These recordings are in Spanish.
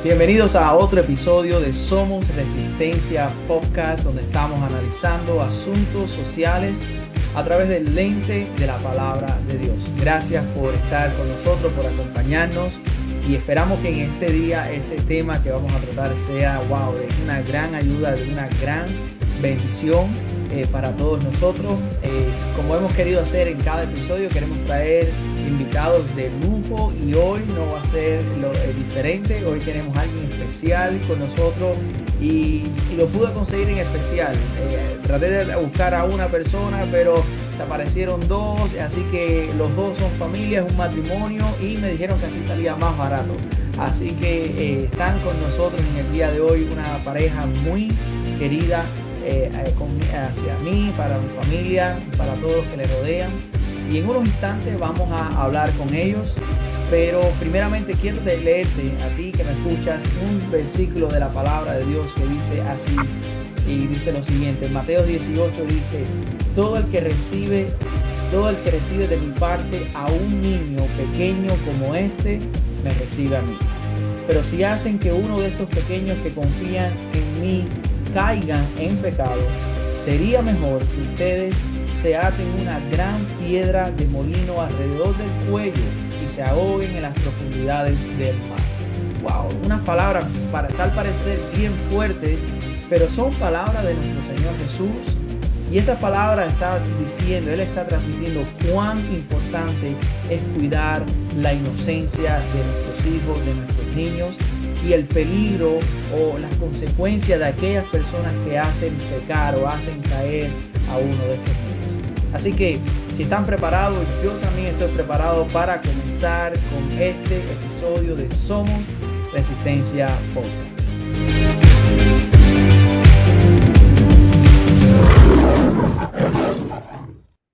Bienvenidos a otro episodio de Somos Resistencia Podcast, donde estamos analizando asuntos sociales a través del lente de la palabra de Dios. Gracias por estar con nosotros, por acompañarnos y esperamos que en este día este tema que vamos a tratar sea, de una gran ayuda, de una gran bendición para todos nosotros. Como hemos querido hacer en cada episodio, queremos traer invitados de lujo y hoy no va a ser diferente. Hoy tenemos a alguien especial con nosotros y lo pude conseguir en especial. Traté de buscar a una persona, pero se aparecieron dos, así que los dos son familias, un matrimonio, y me dijeron que así salía más barato. Así que están con nosotros en el día de hoy una pareja muy querida hacia mí, para mi familia, para todos los que le rodean. Y en unos instantes vamos a hablar con ellos, pero primeramente quiero leerte a ti que me escuchas un versículo de la palabra de Dios que dice así, y dice lo siguiente. En Mateo 18 dice: todo el que recibe de mi parte a un niño pequeño como este, me recibe a mí. Pero si hacen que uno de estos pequeños que confían en mí caigan en pecado, sería mejor que ustedes se aten una gran piedra de molino alrededor del cuello y se ahoguen en las profundidades del mar. Unas palabras para tal parecer bien fuertes, pero son palabras de nuestro Señor Jesús. Y esta palabra está diciendo, Él está transmitiendo cuán importante es cuidar la inocencia de nuestros hijos, de nuestros niños, y el peligro o las consecuencias de aquellas personas que hacen pecar o hacen caer a uno de estos niños. Así que si están preparados, yo también estoy preparado para comenzar con este episodio de Somos Resistencia Podcast.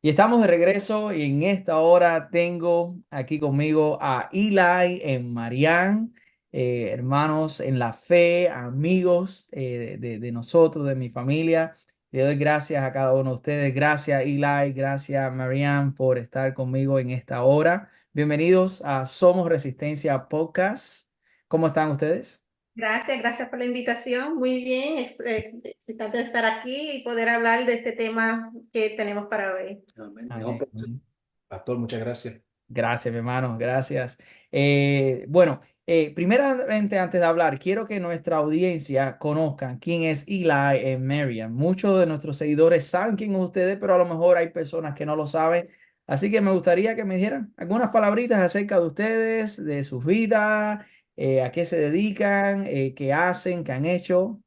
Y estamos de regreso y en esta hora tengo aquí conmigo a Eli y Marian, hermanos en la fe, amigos de nosotros, de mi familia. Le doy gracias a cada uno de ustedes. Gracias Eli, gracias Marian por estar conmigo en esta hora. Bienvenidos a Somos Resistencia Podcast. ¿Cómo están ustedes? Gracias por la invitación. Muy bien, excitante de estar aquí y poder hablar de este tema que tenemos para hoy. Amén. Es un Amén. placer. Pastor, muchas gracias. Gracias, mi hermano, gracias. Primeramente, antes de hablar, quiero que nuestra audiencia conozcan quién es Eli y Marian. Muchos de nuestros seguidores saben quién es ustedes, pero a lo mejor hay personas que no lo saben. Así que me gustaría que me dieran algunas palabritas acerca de ustedes, de sus vidas, a qué se dedican, qué hacen, qué han hecho.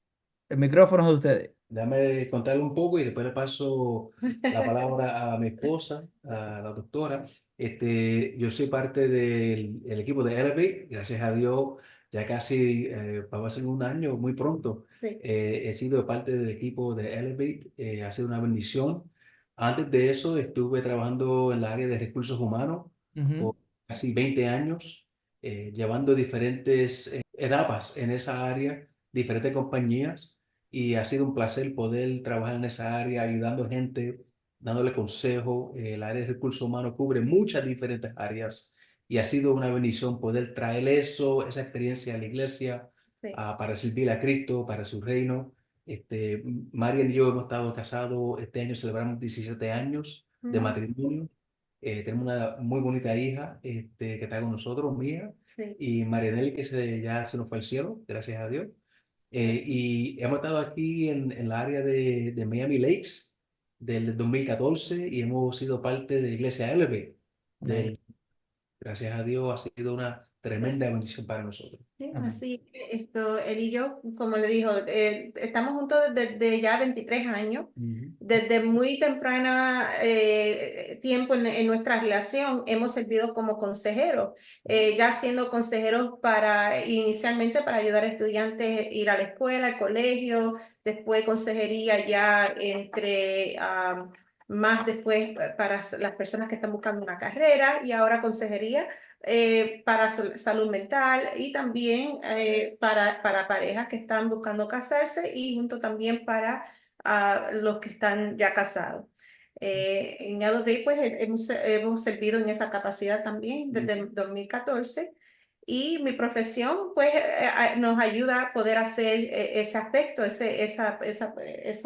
El micrófono es de ustedes. Déjame contarle un poco y después le paso la palabra a mi esposa, a la doctora. Yo soy parte del equipo de Elevate. Gracias a Dios, ya casi va a ser un año, muy pronto. Sí. He sido parte del equipo de Elevate. Ha sido una bendición. Antes de eso, estuve trabajando en la área de recursos humanos Ujú. por casi 20 años, llevando diferentes etapas en esa área, diferentes compañías. Y ha sido un placer poder trabajar en esa área, ayudando gente, dándole consejo. El área de recursos humanos cubre muchas diferentes áreas y ha sido una bendición poder traer eso, esa experiencia a la iglesia, Sí. para servir a Cristo, para su reino. Marian y yo hemos estado casados, este año celebramos 17 años de Ujú. matrimonio. Tenemos una muy bonita hija que está con nosotros, mi hija, Sí. y Marianel ya se nos fue al cielo, gracias a Dios. Y hemos estado aquí en la área de Miami Lakes del 2014 y hemos sido parte de la Iglesia Elevate. Amén. Gracias a Dios ha sido una Sí. tremenda bendición para nosotros. Sí, Amén. así, él y yo, como le dijo, estamos juntos desde ya 23 años. Ujú. Desde muy temprana tiempo en nuestra relación hemos servido como consejeros, ya siendo consejeros inicialmente para ayudar a estudiantes a ir a la escuela, al colegio, después consejería ya más después para las personas que están buscando una carrera, y ahora consejería para salud mental, y también para parejas que están buscando casarse, y junto también para los que están ya casados. En Elevate pues hemos servido en esa capacidad también desde 2014, y mi profesión pues nos ayuda a poder hacer ese aspecto, esa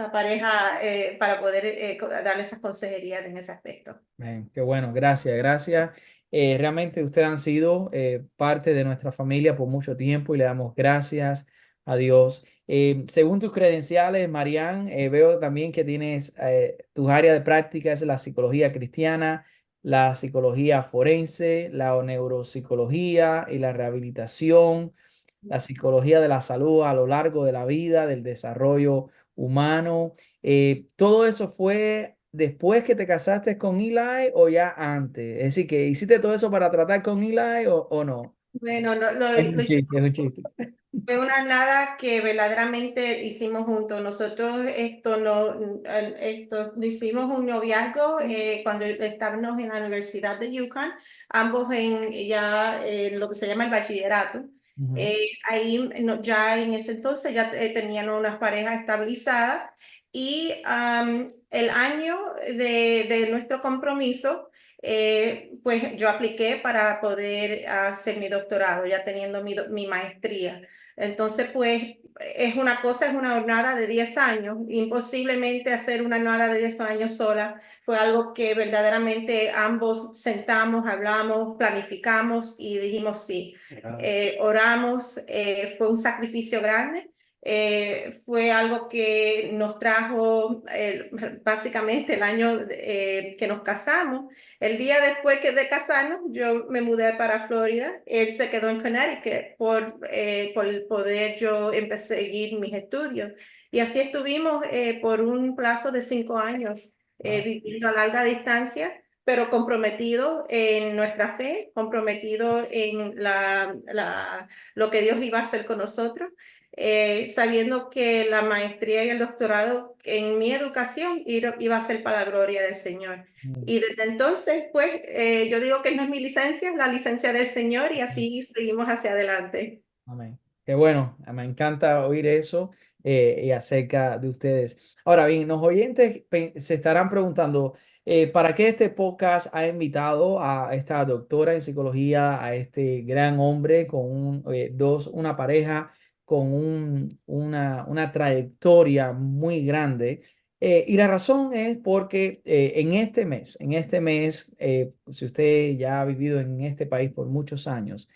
pareja para poder darle esas consejerías en ese aspecto. Bien, qué bueno, gracias, gracias. Realmente ustedes han sido parte de nuestra familia por mucho tiempo y le damos gracias a Dios. Según tus credenciales, Marian, veo también que tienes tus áreas de práctica es la psicología cristiana, la psicología forense, la neuropsicología y la rehabilitación, la psicología de la salud a lo largo de la vida, del desarrollo humano. ¿Todo eso fue después que te casaste con Eli o ya antes? Es decir, que hiciste todo eso para tratar con Eli o no. Bueno, Es un chiste, es un chiste. fue una nada que verdaderamente hicimos juntos. Nosotros esto, hicimos un noviazgo cuando estábamos en la Universidad de UConn, ambos en lo que se llama el bachillerato. Ujú. Ahí ya en ese entonces ya tenían unas parejas estabilizadas y el año de nuestro compromiso pues yo apliqué para poder hacer mi doctorado, ya teniendo mi maestría. Entonces, pues es una cosa, es una jornada de 10 años. Imposiblemente hacer una jornada de 10 años sola. Fue algo que verdaderamente ambos sentamos, hablamos, planificamos y dijimos sí. Oramos, fue un sacrificio grande. Fue algo que nos trajo básicamente el año que nos casamos. El día después de casarnos, yo me mudé para Florida. Él se quedó en Connecticut por poder yo empecé a seguir mis estudios. Y así estuvimos por un plazo de 5 años Wow. viviendo a larga distancia, pero comprometido en nuestra fe, comprometido en lo que Dios iba a hacer con nosotros. Sabiendo que la maestría y el doctorado en mi educación iba a ser para la gloria del Señor. Mm. Y desde entonces, pues, yo digo que no es mi licencia, es la licencia del Señor y así seguimos hacia adelante. Amén. Qué bueno, me encanta oír eso y acerca de ustedes. Ahora bien, los oyentes se estarán preguntando, ¿para qué este podcast ha invitado a esta doctora en psicología, a este gran hombre con una pareja con una trayectoria muy grande? Y la razón es porque en este mes, si usted ya ha vivido en este país por muchos años,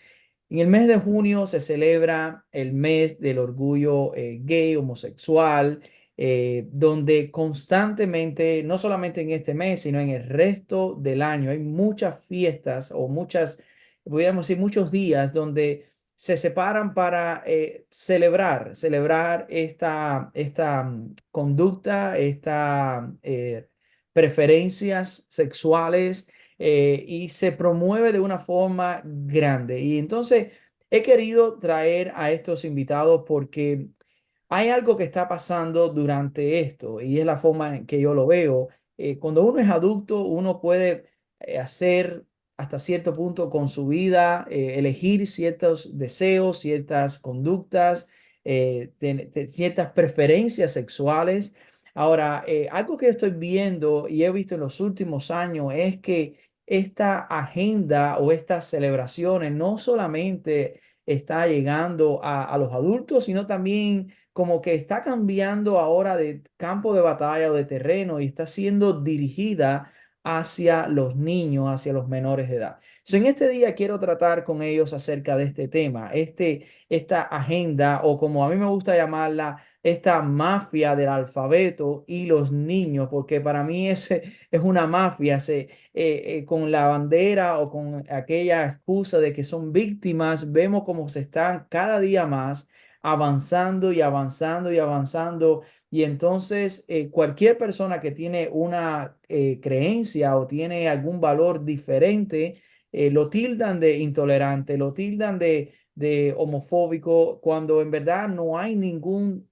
en el mes de junio se celebra el mes del orgullo gay, homosexual, donde constantemente, no solamente en este mes, sino en el resto del año, hay muchas fiestas o podríamos decir, muchos días donde se separan para celebrar esta conducta, esta preferencias sexuales y se promueve de una forma grande. Y entonces he querido traer a estos invitados porque hay algo que está pasando durante esto y es la forma en que yo lo veo. Cuando uno es adulto, uno puede hacer hasta cierto punto con su vida, elegir ciertos deseos, ciertas conductas, ciertas preferencias sexuales. Ahora, algo que estoy viendo y he visto en los últimos años es que esta agenda o estas celebraciones no solamente está llegando a los adultos, sino también como que está cambiando ahora de campo de batalla o de terreno y está siendo dirigida hacia los niños, hacia los menores de edad. So, en este día quiero tratar con ellos acerca de este tema, esta agenda o como a mí me gusta llamarla, esta mafia del alfabeto y los niños, porque para mí es una mafia, con la bandera o con aquella excusa de que son víctimas, vemos cómo se están cada día más avanzando y avanzando y avanzando. Y entonces cualquier persona que tiene una creencia o tiene algún valor diferente, lo tildan de intolerante, lo tildan de homofóbico, cuando en verdad no hay ningún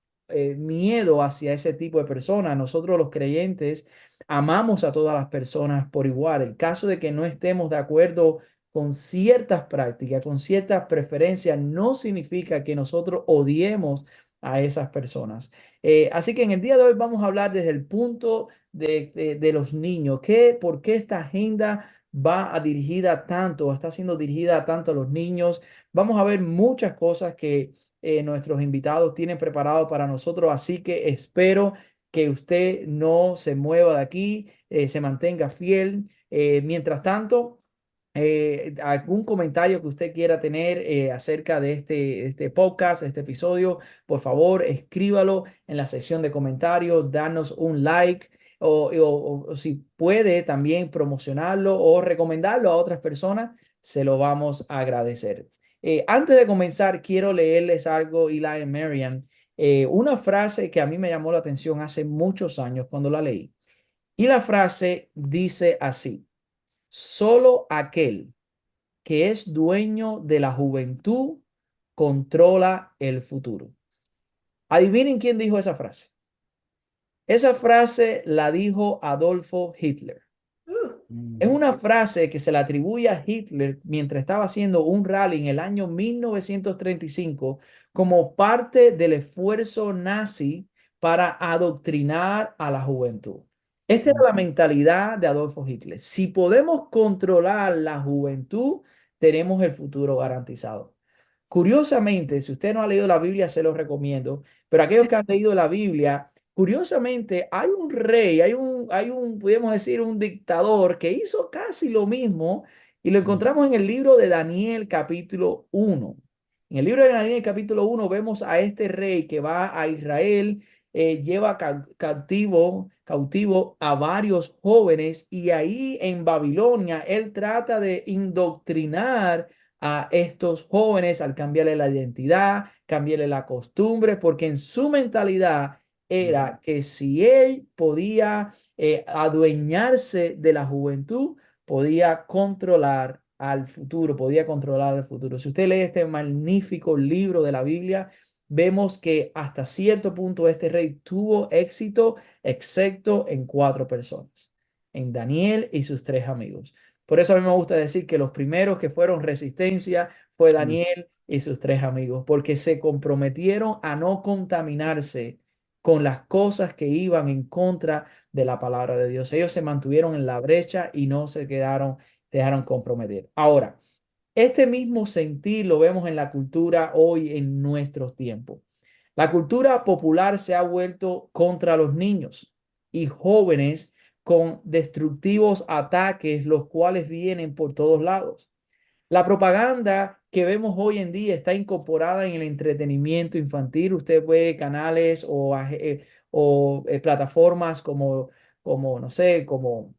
miedo hacia ese tipo de personas. Nosotros los creyentes amamos a todas las personas por igual. El caso de que no estemos de acuerdo con ciertas prácticas, con ciertas preferencias, no significa que nosotros odiemos a esas personas. Así que en el día de hoy vamos a hablar desde el punto de los niños. ¿Por qué esta agenda dirigida tanto, está siendo dirigida tanto a los niños. Vamos a ver muchas cosas que nuestros invitados tienen preparado para nosotros, así que espero que usted no se mueva de aquí, se mantenga fiel. Mientras tanto, algún comentario que usted quiera tener acerca de este podcast, este episodio, por favor, escríbalo en la sección de comentarios, danos un like o si puede también promocionarlo o recomendarlo a otras personas, se lo vamos a agradecer. Antes de comenzar, quiero leerles algo, Eli y Marian, una frase que a mí me llamó la atención hace muchos años cuando la leí. Y la frase dice así: solo aquel que es dueño de la juventud controla el futuro. Adivinen quién dijo esa frase. Esa frase la dijo Adolfo Hitler. Es una frase que se le atribuye a Hitler mientras estaba haciendo un rally en el año 1935 como parte del esfuerzo nazi para adoctrinar a la juventud. Esta era la mentalidad de Adolfo Hitler. Si podemos controlar la juventud, tenemos el futuro garantizado. Curiosamente, si usted no ha leído la Biblia, se lo recomiendo, pero aquellos que han leído la Biblia, curiosamente, hay un rey, podemos decir, un dictador que hizo casi lo mismo y lo encontramos en el libro de Daniel capítulo 1. En el libro de Daniel capítulo 1 vemos a este rey que va a Israel, lleva cautivo a varios jóvenes y ahí en Babilonia él trata de indoctrinar a estos jóvenes al cambiarle la identidad, cambiarle la costumbre, porque en su mentalidad era que si él podía adueñarse de la juventud, podía controlar al futuro, podía controlar al futuro. Si usted lee este magnífico libro de la Biblia, vemos que hasta cierto punto este rey tuvo éxito, excepto en 4 personas, en Daniel y sus 3 amigos. Por eso a mí me gusta decir que los primeros que fueron resistencia fue Daniel y sus 3 amigos, porque se comprometieron a no contaminarse con las cosas que iban en contra de la palabra de Dios. Ellos se mantuvieron en la brecha y no se dejaron comprometer. Ahora, este mismo sentir lo vemos en la cultura hoy en nuestros tiempos. La cultura popular se ha vuelto contra los niños y jóvenes con destructivos ataques, los cuales vienen por todos lados. La propaganda que vemos hoy en día está incorporada en el entretenimiento infantil. Usted ve canales o plataformas como, no sé, como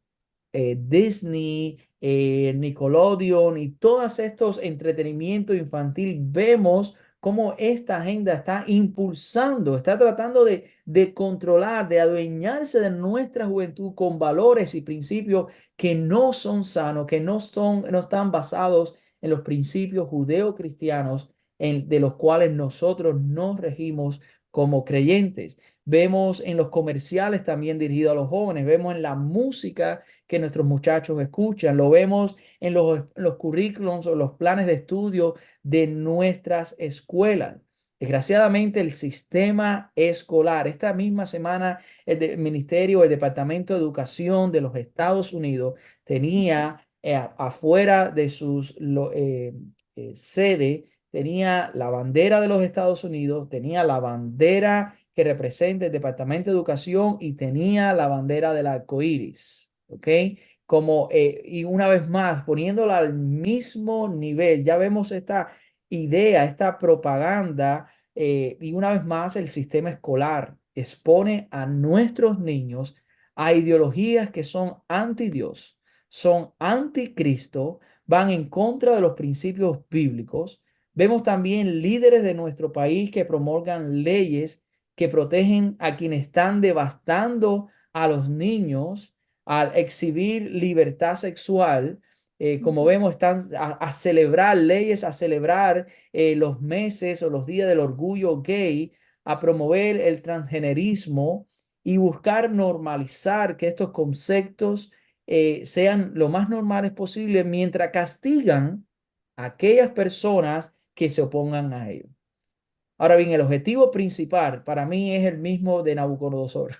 Disney, Nickelodeon y todos estos entretenimiento infantil, vemos cómo esta agenda está impulsando, está tratando de controlar, de adueñarse de nuestra juventud con valores y principios que no son sanos, que no están basados en los principios judeo-cristianos de los cuales nosotros nos regimos como creyentes. Vemos en los comerciales también dirigidos a los jóvenes, vemos en la música que nuestros muchachos escuchan, lo vemos en los currículums o los planes de estudio de nuestras escuelas. Desgraciadamente, el sistema escolar, esta misma semana, el Departamento de Educación de los Estados Unidos tenía afuera de sus sede, tenía la bandera de los Estados Unidos, tenía la bandera que representa el Departamento de Educación y tenía la bandera del arco iris. ¿Ok? Y una vez más, poniéndola al mismo nivel, ya vemos esta idea, esta propaganda, y una vez más el sistema escolar expone a nuestros niños a ideologías que son anti Dios, son anticristo, van en contra de los principios bíblicos. Vemos también líderes de nuestro país que promulgan leyes que protegen a quienes están devastando a los niños al exhibir libertad sexual. Como vemos, están a celebrar leyes, a celebrar los meses o los días del orgullo gay, a promover el transgenerismo y buscar normalizar que estos conceptos sean lo más normales posible mientras castigan a aquellas personas que se opongan a ello. Ahora bien, el objetivo principal para mí es el mismo de Nabucodonosor.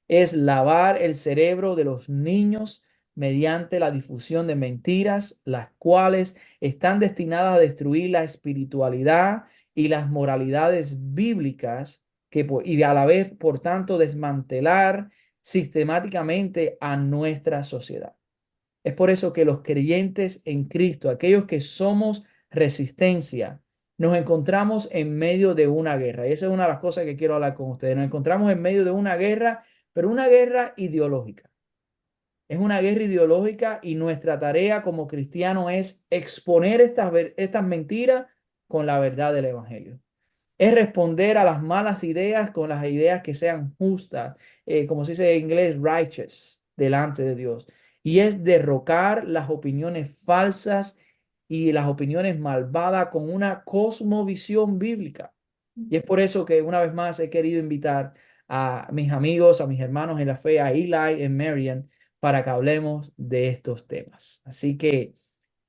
Es lavar el cerebro de los niños mediante la difusión de mentiras, las cuales están destinadas a destruir la espiritualidad y las moralidades bíblicas y a la vez, por tanto, desmantelar sistemáticamente a nuestra sociedad. Es por eso que los creyentes en Cristo, aquellos que somos resistencia, nos encontramos en medio de una guerra. Y esa es una de las cosas que quiero hablar con ustedes. Nos encontramos en medio de una guerra, pero una guerra ideológica. Es una guerra ideológica y nuestra tarea como cristianos es exponer estas mentiras con la verdad del Evangelio. Es responder a las malas ideas con las ideas que sean justas, como se dice en inglés, righteous, delante de Dios. Y es derrocar las opiniones falsas y las opiniones malvadas con una cosmovisión bíblica. Y es por eso que una vez más he querido invitar a mis amigos, a mis hermanos en la fe, a Eli y Marian, para que hablemos de estos temas. Así que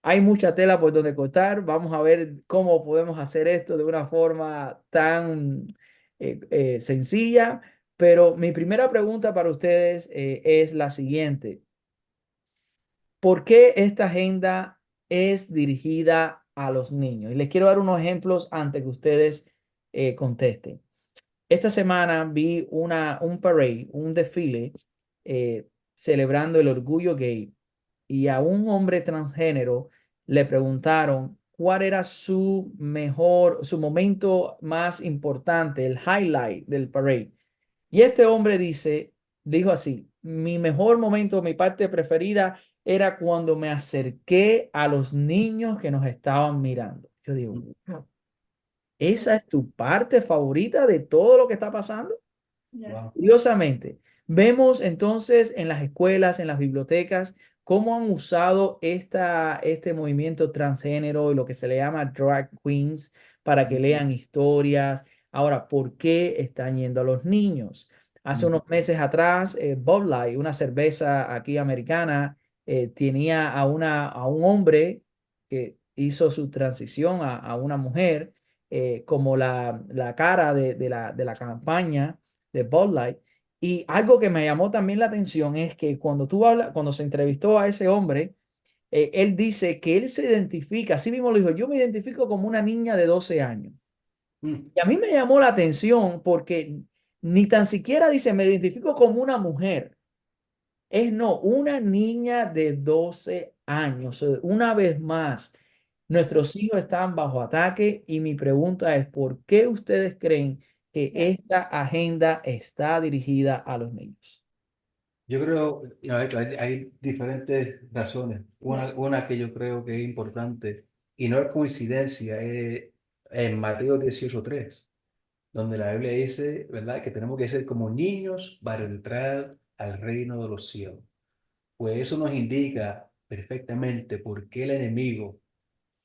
hay mucha tela por donde cortar. Vamos a ver cómo podemos hacer esto de una forma tan sencilla. Pero mi primera pregunta para ustedes es la siguiente. ¿Por qué esta agenda es dirigida a los niños? Y les quiero dar unos ejemplos antes que ustedes contesten. Esta semana vi un parade, un desfile celebrando el orgullo gay y a un hombre transgénero le preguntaron cuál era su momento más importante, el highlight del parade. Y este hombre dijo así, mi mejor momento, mi parte preferida era cuando me acerqué a los niños que nos estaban mirando. Yo digo, "Wow, ¿esa es tu parte favorita de todo lo que está pasando?" Yeah. Curiosamente, vemos entonces en las escuelas, en las bibliotecas, cómo han usado este movimiento transgénero y lo que se le llama drag queens para que lean historias. Ahora, ¿por qué están yendo a los niños? Hace unos meses atrás, Bud Light, una cerveza aquí americana, tenía a un hombre que hizo su transición a una mujer como la cara de la campaña de Bud Light. Y algo que me llamó también la atención es que cuando se entrevistó a ese hombre, él dice que él se identifica, así mismo lo dijo, yo me identifico como una niña de 12 años. Mm. Y a mí me llamó la atención porque ni tan siquiera dice, me identifico como una mujer. Es no, una niña de 12 años. Una vez más, nuestros hijos están bajo ataque y mi pregunta es, ¿por qué ustedes creen que Yeah. esta agenda está dirigida a los niños? Yo creo, hay diferentes razones. Una que yo creo que es importante y no es coincidencia, es en Mateo 18:3, donde la Biblia dice, ¿verdad?, que tenemos que ser como niños para entrar al reino de los cielos. Pues eso nos indica perfectamente por qué el enemigo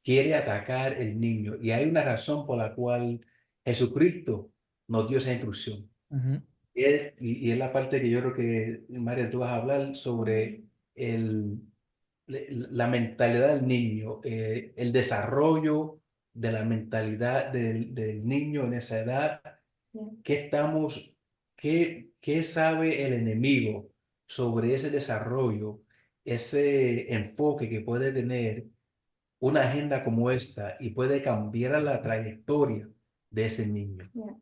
quiere atacar el niño. Y hay una razón por la cual Jesucristo nos dio esa instrucción. Ujú, Y es la parte que yo creo que, María, tú vas a hablar sobre el, la mentalidad del niño, el desarrollo de la mentalidad del niño en esa edad. Yeah. ¿Qué sabe el enemigo sobre ese desarrollo, ese enfoque que puede tener una agenda como esta y puede cambiar la trayectoria de ese niño? Yeah.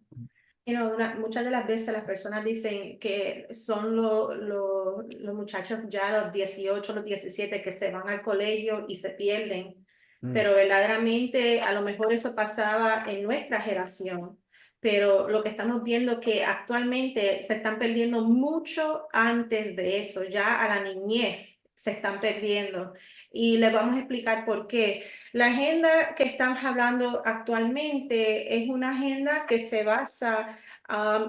Muchas de las veces las personas dicen que son los muchachos ya a los 18, los 17 que se van al colegio y se pierden, pero verdaderamente a lo mejor eso pasaba en nuestra generación, pero lo que estamos viendo es que actualmente se están perdiendo mucho antes de eso, ya a la niñez se están perdiendo y les vamos a explicar por qué. La agenda que estamos hablando actualmente es una agenda que se basa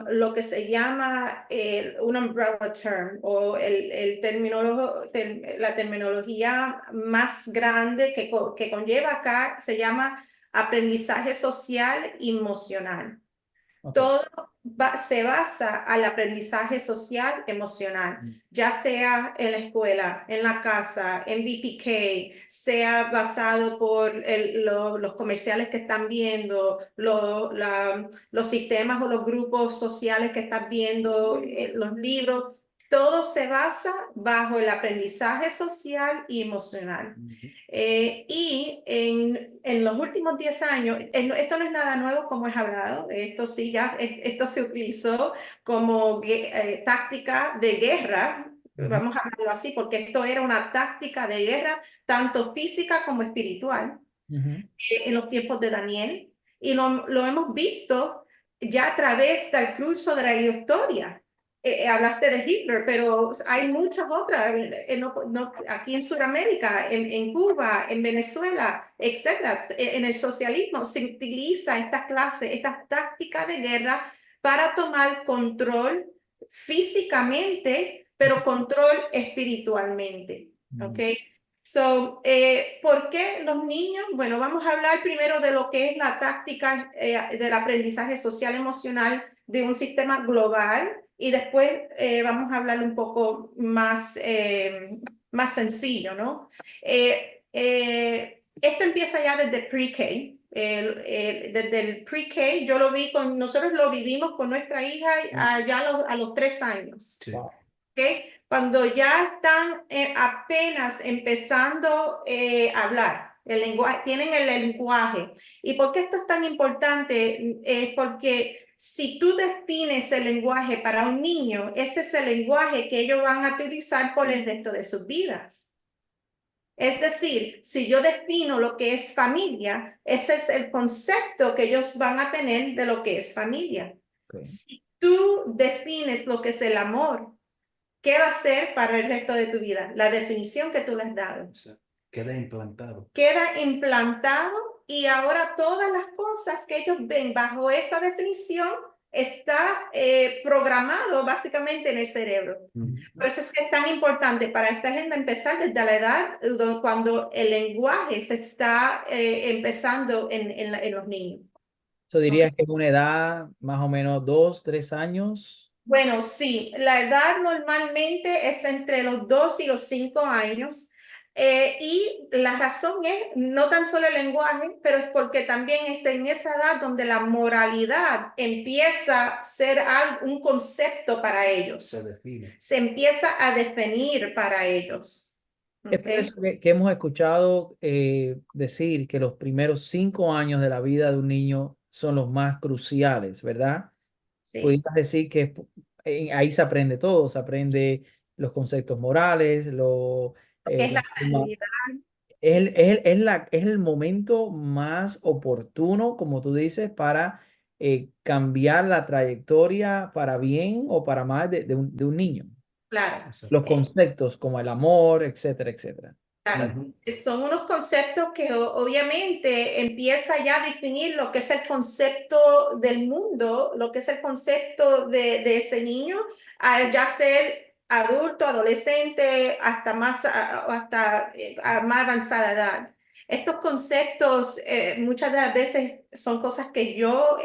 lo que se llama un umbrella term o la terminología más grande que conlleva acá se llama aprendizaje social emocional. ok. Todo se basa al aprendizaje social emocional, ya sea en la escuela, en la casa, en VPK, sea basado por los comerciales que están viendo, los sistemas o los grupos sociales que están viendo, los libros. Todo se basa bajo el aprendizaje social y emocional. Y en los últimos 10 años, esto no es nada nuevo como es hablado, esto sí ya, esto se utilizó como táctica de guerra, vamos a hablarlo así, porque esto era una táctica de guerra, tanto física como espiritual, en los tiempos de Daniel, y lo hemos visto ya a través del curso de la historia. Hablaste de Hitler, pero hay muchas otras, aquí en Sudamérica, en Cuba, en Venezuela, etcétera. En el socialismo se utiliza esta clase, esta táctica de guerra para tomar control físicamente, pero control espiritualmente. ¿Ok? So, ¿por qué los niños? Bueno, vamos a hablar primero de lo que es la táctica del aprendizaje social emocional de un sistema global y después vamos a hablar un poco más, más sencillo, ¿no? Esto empieza ya desde pre-K. Desde el pre-K, yo lo vi nosotros lo vivimos con nuestra hija ya a los 3 años. Sí. Wow. ¿Okay? Cuando ya están apenas empezando a hablar, el lenguaje, tienen el lenguaje. ¿Y por qué esto es tan importante? Porque si tú defines el lenguaje para un niño, ese es el lenguaje que ellos van a utilizar por el resto de sus vidas. Es decir, si yo defino lo que es familia, ese es el concepto que ellos van a tener de lo que es familia. Okay. Si tú defines lo que es el amor, ¿qué va a ser para el resto de tu vida? La definición que tú le has dado. Queda implantado. Queda implantado y ahora todas las cosas que ellos ven bajo esa definición está programado básicamente en el cerebro. Por eso es que es tan importante para esta agenda empezar desde la edad cuando el lenguaje se está empezando en los niños. So dirías que es una edad más o menos 2, 3 años. Bueno, sí, la edad normalmente es entre los 2 y los 5 años. Y la razón es no tan solo el lenguaje, pero es porque también es en esa edad donde la moralidad empieza a ser un concepto para ellos. Se define. Se empieza a definir para ellos. Es por eso que hemos escuchado decir que los primeros 5 años de la vida de un niño son los más cruciales, ¿verdad? Sí. Pudieras decir que ahí se aprende todo, se aprende los conceptos morales, Es la la forma- seguridad. es el momento más oportuno, como tú dices, para cambiar la trayectoria para bien o para mal de un niño. Claro. Los conceptos como el amor, etcétera, etcétera. Claro, son unos conceptos que obviamente empieza ya a definir lo que es el concepto del mundo, lo que es el concepto de ese niño, al ya ser adulto, adolescente, hasta más, a más avanzada edad. Estos conceptos muchas de las veces son cosas que yo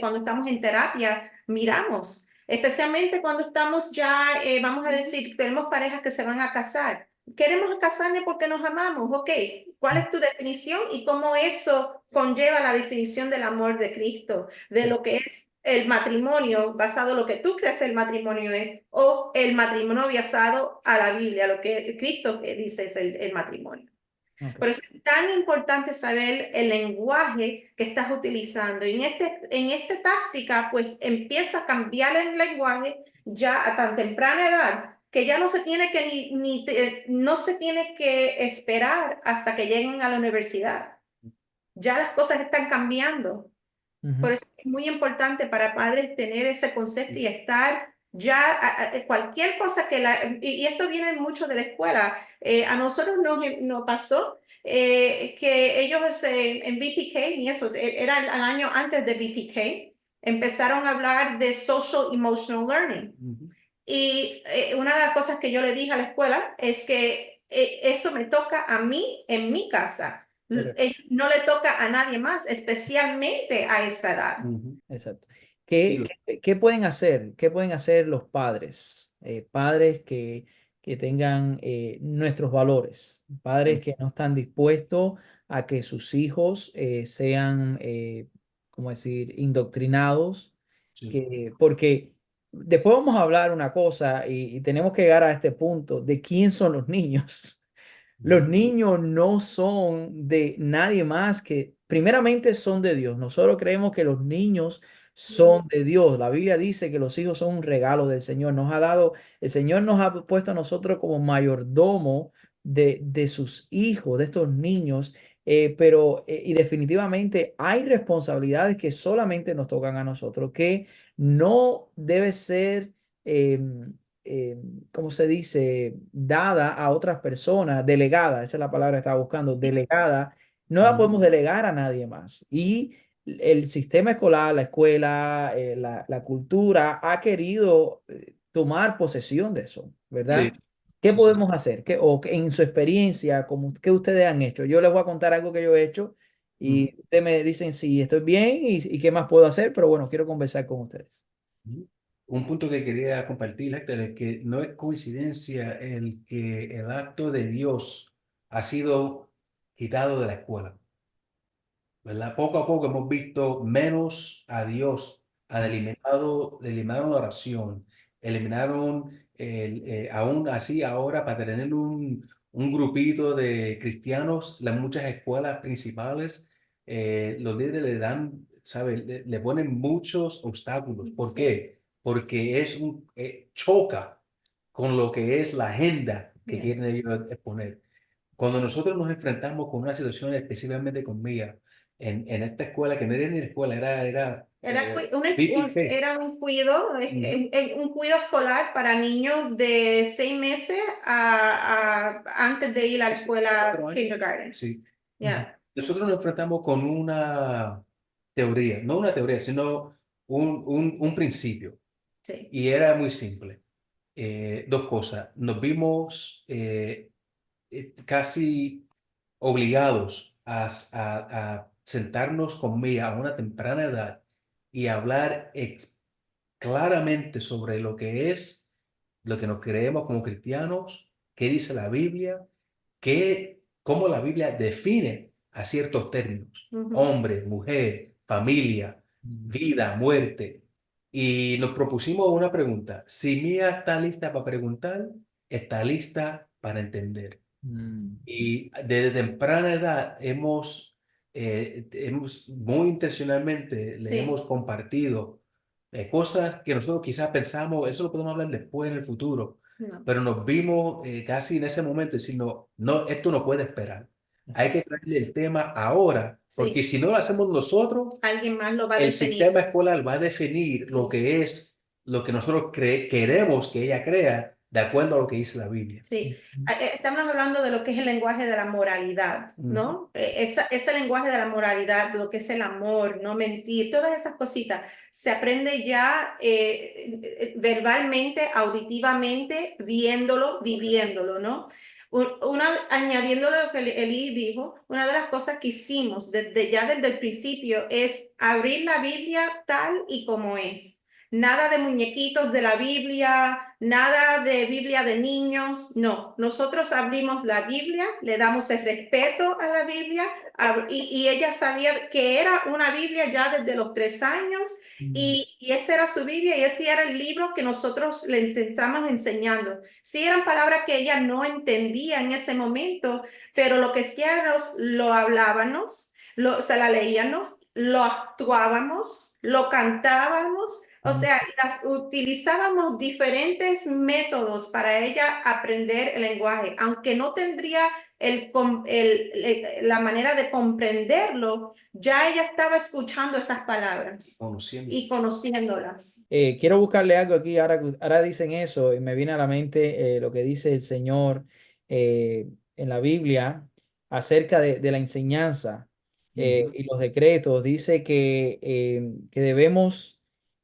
cuando estamos en terapia miramos, especialmente cuando estamos ya, vamos a decir, tenemos parejas que se van a casar. Queremos casarnos porque nos amamos, ok. ¿Cuál es tu definición y cómo eso conlleva la definición del amor de Cristo, de lo que es el matrimonio basado en lo que tú crees el matrimonio es, o el matrimonio basado a la Biblia, lo que Cristo dice es el matrimonio? Okay. Por eso es tan importante saber el lenguaje que estás utilizando. Y en esta táctica, pues empieza a cambiar el lenguaje ya a tan temprana edad que ya no se tiene que no se tiene que esperar hasta que lleguen a la universidad. Ya las cosas están cambiando. Por eso es muy importante para padres tener ese concepto y estar ya cualquier cosa y esto viene mucho de la escuela. A nosotros nos pasó que ellos en VPK, y eso era el año antes de VPK, empezaron a hablar de Social Emotional Learning. Y una de las cosas que yo le dije a la escuela es que eso me toca a mí en mi casa. No le toca a nadie más, especialmente a esa edad. Exacto. ¿Qué pueden hacer? ¿Qué pueden hacer los padres? Padres que tengan nuestros valores, padres que no están dispuestos a que sus hijos sean, ¿cómo decir?, indoctrinados, porque después vamos a hablar una cosa y tenemos que llegar a este punto de quién son los niños. Los niños no son de nadie más que, primeramente, son de Dios. Nosotros creemos que los niños son de Dios. La Biblia dice que los hijos son un regalo del Señor. El Señor nos ha puesto a nosotros como mayordomo de sus hijos, de estos niños. Y definitivamente hay responsabilidades que solamente nos tocan a nosotros, que no debe ser ¿cómo se dice? Dada a otras personas, delegada, esa es la palabra que estaba buscando, delegada, no la podemos delegar a nadie más. Y el sistema escolar, la escuela, la cultura ha querido tomar posesión de eso, Sí, ¿verdad? ¿Qué sí, sí. podemos hacer? En su experiencia, ¿qué ustedes han hecho? Yo les voy a contar algo que yo he hecho Ujú, y ustedes me dicen si estoy bien y qué más puedo hacer, pero bueno, quiero conversar con ustedes. ujú. Un punto que quería compartir, Héctor, es que no es coincidencia el que el acto de Dios ha sido quitado de la escuela. ¿Verdad? Poco a poco hemos visto menos a Dios. Eliminaron la oración, eliminaron aún así ahora para tener un grupito de cristianos, las muchas escuelas principales, los líderes le dan, ¿sabes? Le ponen muchos obstáculos. ¿Por Sí, qué? Porque choca con lo que es la agenda que bien. quieren ellos exponer. Cuando nosotros nos enfrentamos con una situación específicamente con Mía, en esta escuela, que no era ni la escuela, era PPK. Era un cuido, Ujú. un cuido escolar para niños de 6 meses antes de ir a la Sí, sí, escuela 4 años. kindergarten. Sí. Ujú. Ya, Nosotros nos enfrentamos con una teoría, no una teoría, sino un principio. sí, Y era muy simple. Dos cosas. Nos vimos casi obligados a sentarnos con Mía a una temprana edad y hablar claramente sobre lo que es, lo que nos creemos como cristianos, qué dice la Biblia, cómo la Biblia define a ciertos términos, ujú, hombre, mujer, familia, Mm. vida, muerte. Y nos propusimos una pregunta: si Mía está lista para preguntar, está lista para entender. Mm. Y desde temprana edad hemos muy intencionalmente le sí, hemos compartido cosas que nosotros quizás pensamos, eso lo podemos hablar después en el futuro, no, pero nos vimos casi en ese momento diciendo, no, esto no puede esperar. Hay que Exacto. traerle el tema ahora, porque sí, si no lo hacemos nosotros, alguien más lo va a el definir. sistema escolar va a definir lo Sí. que es, lo que nosotros queremos que ella crea de acuerdo a lo que dice la Biblia. Sí, estamos hablando de lo que es el lenguaje de la moralidad, Ujú. ¿no? Ese lenguaje de la moralidad, lo que es el amor, no mentir, todas esas cositas, se aprende ya verbalmente, auditivamente, viéndolo, viviéndolo, ¿no? Añadiéndolo a lo que Eli dijo, una de las cosas que hicimos desde el principio es abrir la Biblia tal y como es. Nada de muñequitos de la Biblia, nada de Biblia de niños, no. Nosotros abrimos la Biblia, le damos el respeto a la Biblia y ella sabía que era una Biblia ya desde los 3 años Mm. y esa era su Biblia y ese era el libro que nosotros le intentamos enseñando. Sí eran palabras que ella no entendía en ese momento, pero lo que hacíamos, lo hablábamos, se la leíamos, lo actuábamos, lo cantábamos. O Mm. sea, utilizábamos diferentes métodos para ella aprender el lenguaje, aunque no tendría la manera de comprenderlo, ya ella estaba escuchando esas palabras Conociendo. y conociéndolas. Quiero buscarle algo aquí, ahora dicen eso, y me viene a la mente lo que dice el Señor en la Biblia acerca de la enseñanza Ujú. y los decretos. Dice que debemos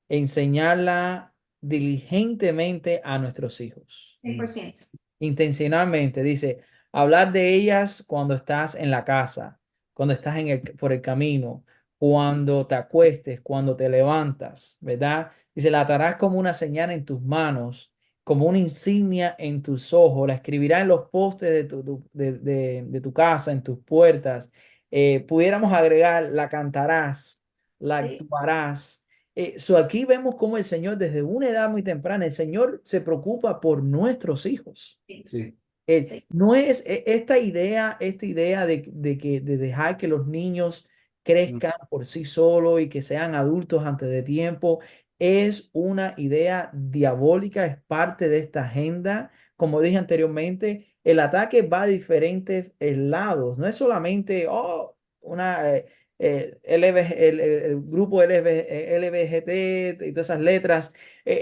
enseñarla diligentemente a nuestros hijos. 100%. Intencionalmente, dice, hablar de ellas cuando estás en la casa, cuando estás por el camino, cuando te acuestes, cuando te levantas, ¿verdad? Dice, la atarás como una señal en tus manos, como una insignia en tus ojos, la escribirás en los postes de tu casa, en tus puertas. Pudiéramos agregar, la cantarás, la Sí, actuarás. Aquí vemos cómo el Señor desde una edad muy temprana, el Señor se preocupa por nuestros hijos. Sí, Sí. sí, No es esta idea de dejar que los niños Mm, crezcan por sí solos y que sean adultos antes de tiempo, es una idea diabólica, es parte de esta agenda. Como dije anteriormente, el ataque va a diferentes lados, no es solamente, el grupo LBGT y todas esas letras.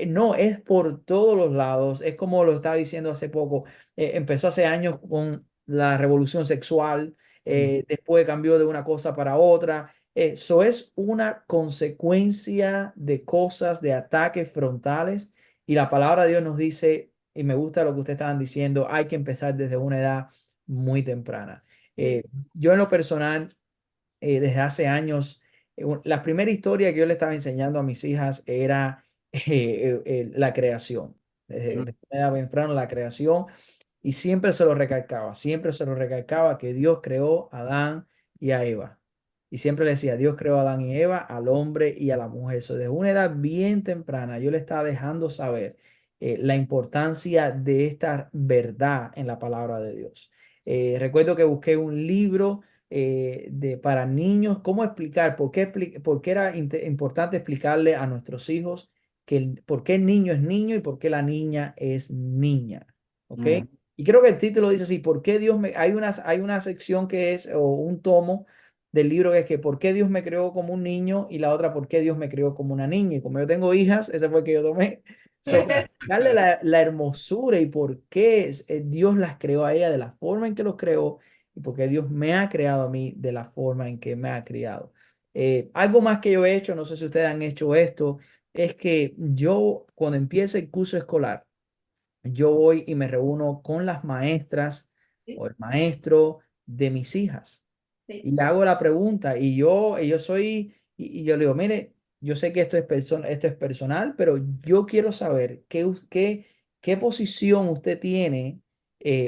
No, es por todos los lados, es como lo estaba diciendo hace poco. Empezó hace años con la revolución sexual, mm, después cambió de una cosa para otra. Eso es una consecuencia de cosas, de ataques frontales. Y la palabra de Dios nos dice, y me gusta lo que ustedes estaban diciendo, hay que empezar desde una edad muy temprana. sí, Yo en lo personal, desde hace años, la primera historia que yo le estaba enseñando a mis hijas era la creación. mm, Desde una edad temprana, la creación. Y siempre se lo recalcaba que Dios creó a Adán y a Eva. Y siempre le decía, Dios creó a Adán y Eva, al hombre y a la mujer. Eso desde una edad bien temprana, yo le estaba dejando saber la importancia de esta verdad en la palabra de Dios. Recuerdo que busqué un libro para niños, cómo explicar, por qué era importante explicarle a nuestros hijos por qué el niño es niño y por qué la niña es niña. ¿Ok? mm, Y creo que el título dice así, ¿por qué Dios me... Hay una sección que es, o un tomo del libro que es que ¿por qué Dios me creó como un niño? Y la otra, ¿por qué Dios me creó como una niña? Y como yo tengo hijas, ese fue el que yo tomé. So, darle la hermosura y por qué Dios las creó a ella de la forma en que los creó y por qué Dios me ha creado a mí de la forma en que me ha criado. Algo más que yo he hecho, no sé si ustedes han hecho esto, es que yo cuando empiece el curso escolar, yo voy y me reúno con las maestras o sí, el maestro de mis hijas y sí, le hago la pregunta y yo soy, y yo le digo, mire, yo sé que esto es personal, pero yo quiero saber qué posición usted tiene,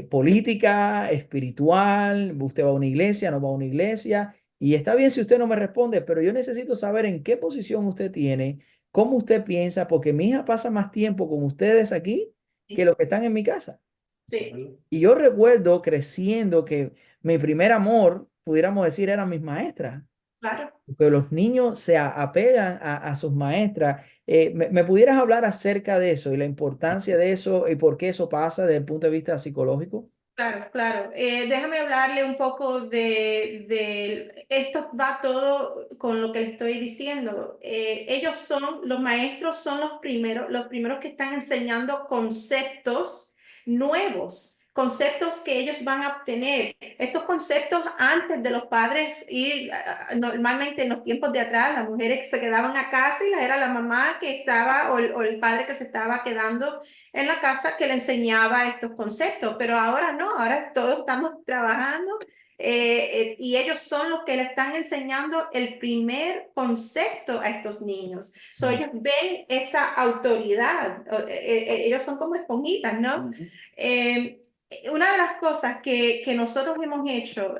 política, espiritual, usted va a una iglesia, no va a una iglesia, y está bien si usted no me responde, pero yo necesito saber en qué posición usted tiene, cómo usted piensa, porque mi hija pasa más tiempo con ustedes aquí que sí, los que están en mi casa. sí, Y yo recuerdo creciendo que mi primer amor, pudiéramos decir, eran mis maestras. claro. Porque los niños se apegan a sus maestras. ¿Me pudieras hablar acerca de eso y la importancia de eso y por qué eso pasa desde el punto de vista psicológico? Claro, claro. Déjame hablarle un poco esto va todo con lo que le estoy diciendo. Los maestros son los primeros que están enseñando conceptos nuevos, conceptos que ellos van a obtener. Estos conceptos antes de los padres ir, normalmente en los tiempos de atrás, las mujeres que se quedaban a casa y era la mamá que estaba o el padre que se estaba quedando en la casa que le enseñaba estos conceptos, pero ahora no, ahora todos estamos trabajando y ellos son los que le están enseñando el primer concepto a estos niños. So, mm, ellos ven esa autoridad, ellos son como esponjitas, ¿no? mm, Eh, una de las cosas que nosotros hemos hecho,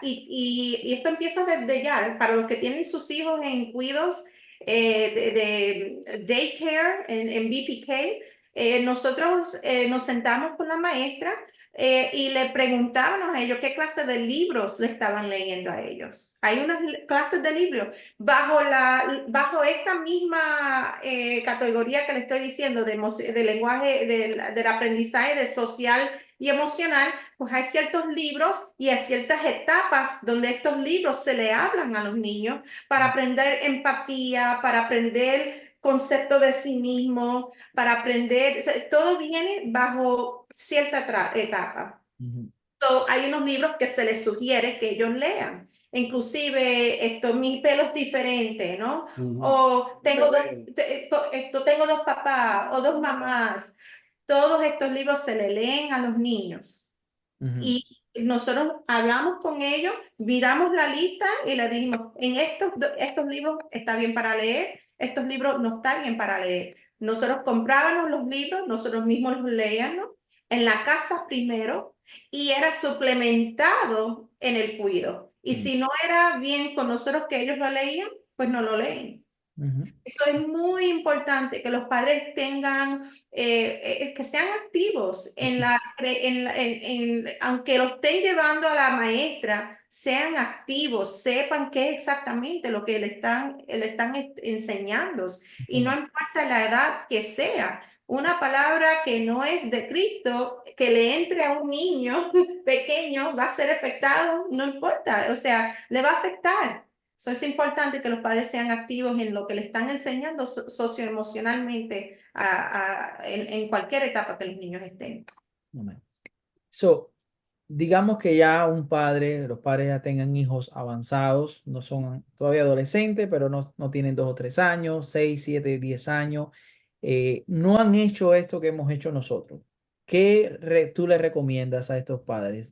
y esto empieza desde ya, para los que tienen sus hijos en cuidos de daycare, en BPK, nosotros nos sentamos con la maestra y le preguntábamos a ellos qué clase de libros le estaban leyendo a ellos. Hay unas clases de libros bajo esta misma categoría que le estoy diciendo de lenguaje, del aprendizaje de social y emocional, pues hay ciertos libros y hay ciertas etapas donde estos libros se le hablan a los niños para aprender empatía, para aprender concepto de sí mismo, para aprender, o sea, todo viene bajo cierta etapa. Ujú, So, hay unos libros que se les sugiere que ellos lean, inclusive mi pelo es diferente, ¿no? mm, O tengo dos papás o dos mamás. Todos estos libros se le leen a los niños. ujú, Y nosotros hablamos con ellos, miramos la lista y le dijimos, en estos libros está bien para leer, estos libros no está bien para leer. Nosotros comprábamos los libros, nosotros mismos los leíamos en la casa primero y era suplementado en el cuido. Y mm, si no era bien con nosotros que ellos lo leían, pues no lo leen. Ujú. Eso es muy importante, que los padres tengan, que sean activos en aunque lo estén llevando a la maestra, sean activos, sepan qué es exactamente lo que le están enseñando. Y no importa la edad que sea, una palabra que no es de Cristo, que le entre a un niño pequeño, va a ser afectado, no importa, o sea, le va a afectar. Es importante que los padres sean activos en lo que le están enseñando socioemocionalmente en cualquier etapa que los niños estén. Amén. So, digamos que ya un padre, los padres ya tengan hijos avanzados, no son todavía adolescentes, pero no tienen 2 o 3 años, 6, 7, 10 años, no han hecho esto que hemos hecho nosotros. ¿Tú le recomiendas a estos padres?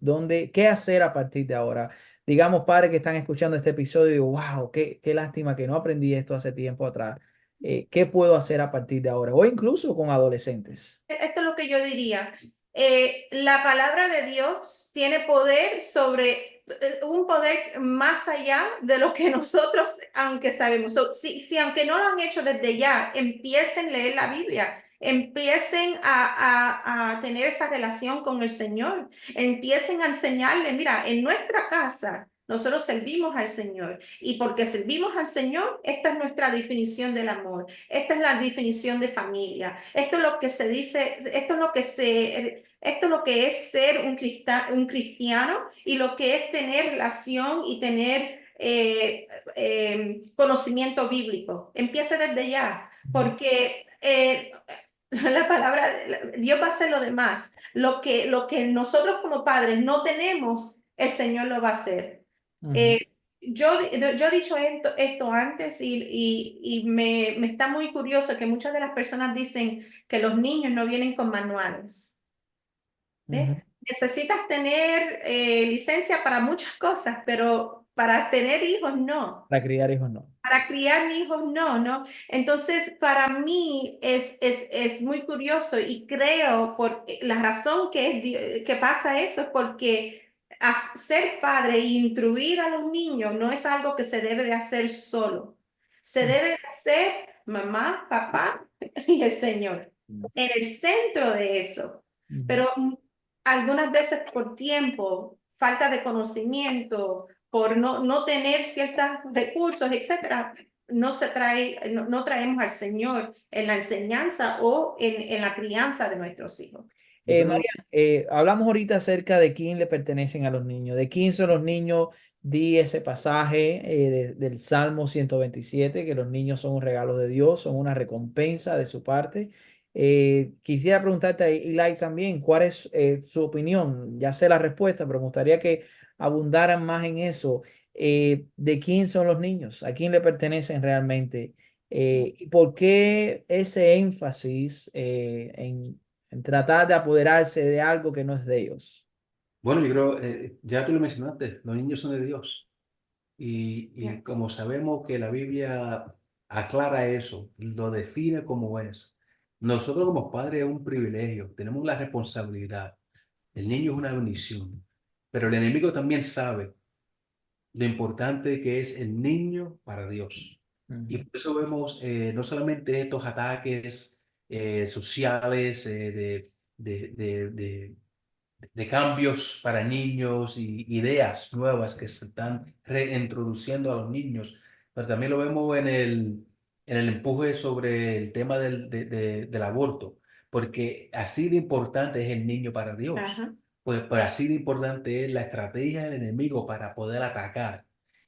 ¿Qué hacer a partir de ahora? Digamos, padres que están escuchando este episodio y digo, wow, qué lástima que no aprendí esto hace tiempo atrás. ¿Qué puedo hacer a partir de ahora? O incluso con adolescentes. Esto es lo que yo diría. La palabra de Dios tiene poder sobre un poder más allá de lo que nosotros, aunque sabemos. Si aunque no lo han hecho desde ya, empiecen a leer la Biblia. Empiecen a tener esa relación con el Señor. Empiecen a enseñarle, mira, en nuestra casa nosotros servimos al Señor y porque servimos al Señor, esta es nuestra definición del amor. Esta es la definición de familia. Esto es lo que se dice, esto es lo que es ser un cristiano y lo que es tener relación y tener conocimiento bíblico. Empiece desde ya, porque la palabra, Dios va a hacer lo demás. Lo que nosotros como padres no tenemos, el Señor lo va a hacer. Ujú. Yo he dicho esto antes y me está muy curioso que muchas de las personas dicen que los niños no vienen con manuales. ¿Ves? Ujú. Necesitas tener licencia para muchas cosas, pero para tener hijos no. Para criar hijos no. Para criar hijos no, ¿no? Entonces, para mí es muy curioso y creo por la razón que pasa eso es porque ser padre e instruir a los niños no es algo que se debe de hacer solo. Se debe de hacer mamá, papá y el Señor en el centro de eso. Ujú. Pero algunas veces por tiempo, falta de conocimiento, por no tener ciertos recursos, etcétera, no traemos al Señor en la enseñanza o en la crianza de nuestros hijos. Yo creo, María, hablamos ahorita acerca de quién le pertenecen a los niños, de quién son los niños. Di ese pasaje del Salmo 127, que los niños son un regalo de Dios, son una recompensa de su parte. Quisiera preguntarte a Eli también, ¿cuál es su opinión? Ya sé la respuesta, pero me gustaría que abundaran más en eso. ¿De quién son los niños? ¿A quién le pertenecen realmente? ¿Y por qué ese énfasis en tratar de apoderarse de algo que no es de ellos? bueno, yo creo, ya tú lo mencionaste, los niños son de Dios. Y Ya. como sabemos que la Biblia aclara eso, lo define como es, nosotros como padres es un privilegio, tenemos la responsabilidad. El niño es una bendición, pero el enemigo también sabe lo importante que es el niño para Dios. Y Ujú. por eso vemos no solamente estos ataques sociales de cambios para niños y ideas nuevas que se están reintroduciendo a los niños, pero también lo vemos en el empuje sobre el tema del aborto, porque así de importante es el niño para Dios, Ajá. pues así de importante es la estrategia del enemigo para poder atacar,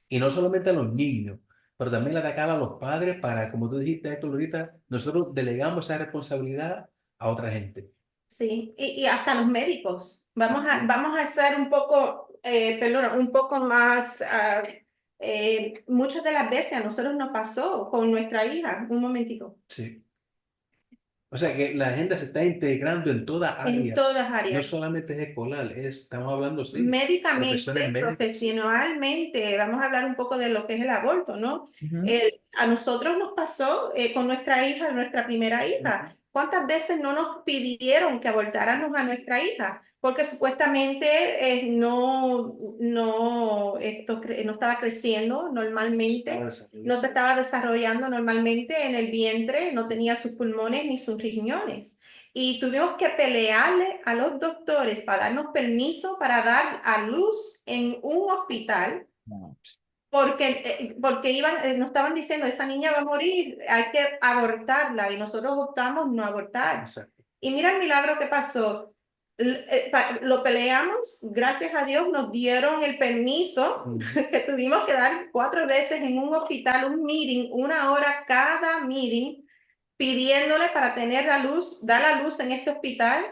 y no solamente a los niños, pero también atacar a los padres para, como tú dijiste, Héctor, ahorita, nosotros delegamos esa responsabilidad a otra gente. Sí, y hasta los médicos. Vamos a ser un poco, perdona, un poco más, muchas de las veces a nosotros nos pasó con nuestra hija, un momentico, Sí. O sea que la agenda se está integrando en todas en todas áreas, no áreas. solamente es escolar, estamos hablando, sí, profesiones Médicamente, médicas. profesionalmente, vamos a hablar un poco de lo que es el aborto, ¿no? Ujú. A nosotros nos pasó con nuestra hija, nuestra primera hija. ¿Cuántas veces no nos pidieron que abortáramos a nuestra hija? porque supuestamente no estaba creciendo normalmente, no se estaba desarrollando normalmente en el vientre, no tenía sus pulmones ni sus riñones. Y tuvimos que pelearle a los doctores para darnos permiso para dar a luz en un hospital, No. porque nos estaban diciendo, esa niña va a morir, hay que abortarla, y nosotros optamos no abortar. Exacto. Y mira el milagro que pasó. Lo peleamos, gracias a Dios nos dieron el permiso, que tuvimos que dar 4 veces en un hospital, un meeting, 1 hora cada meeting, pidiéndole para tener la luz, dar la luz en este hospital.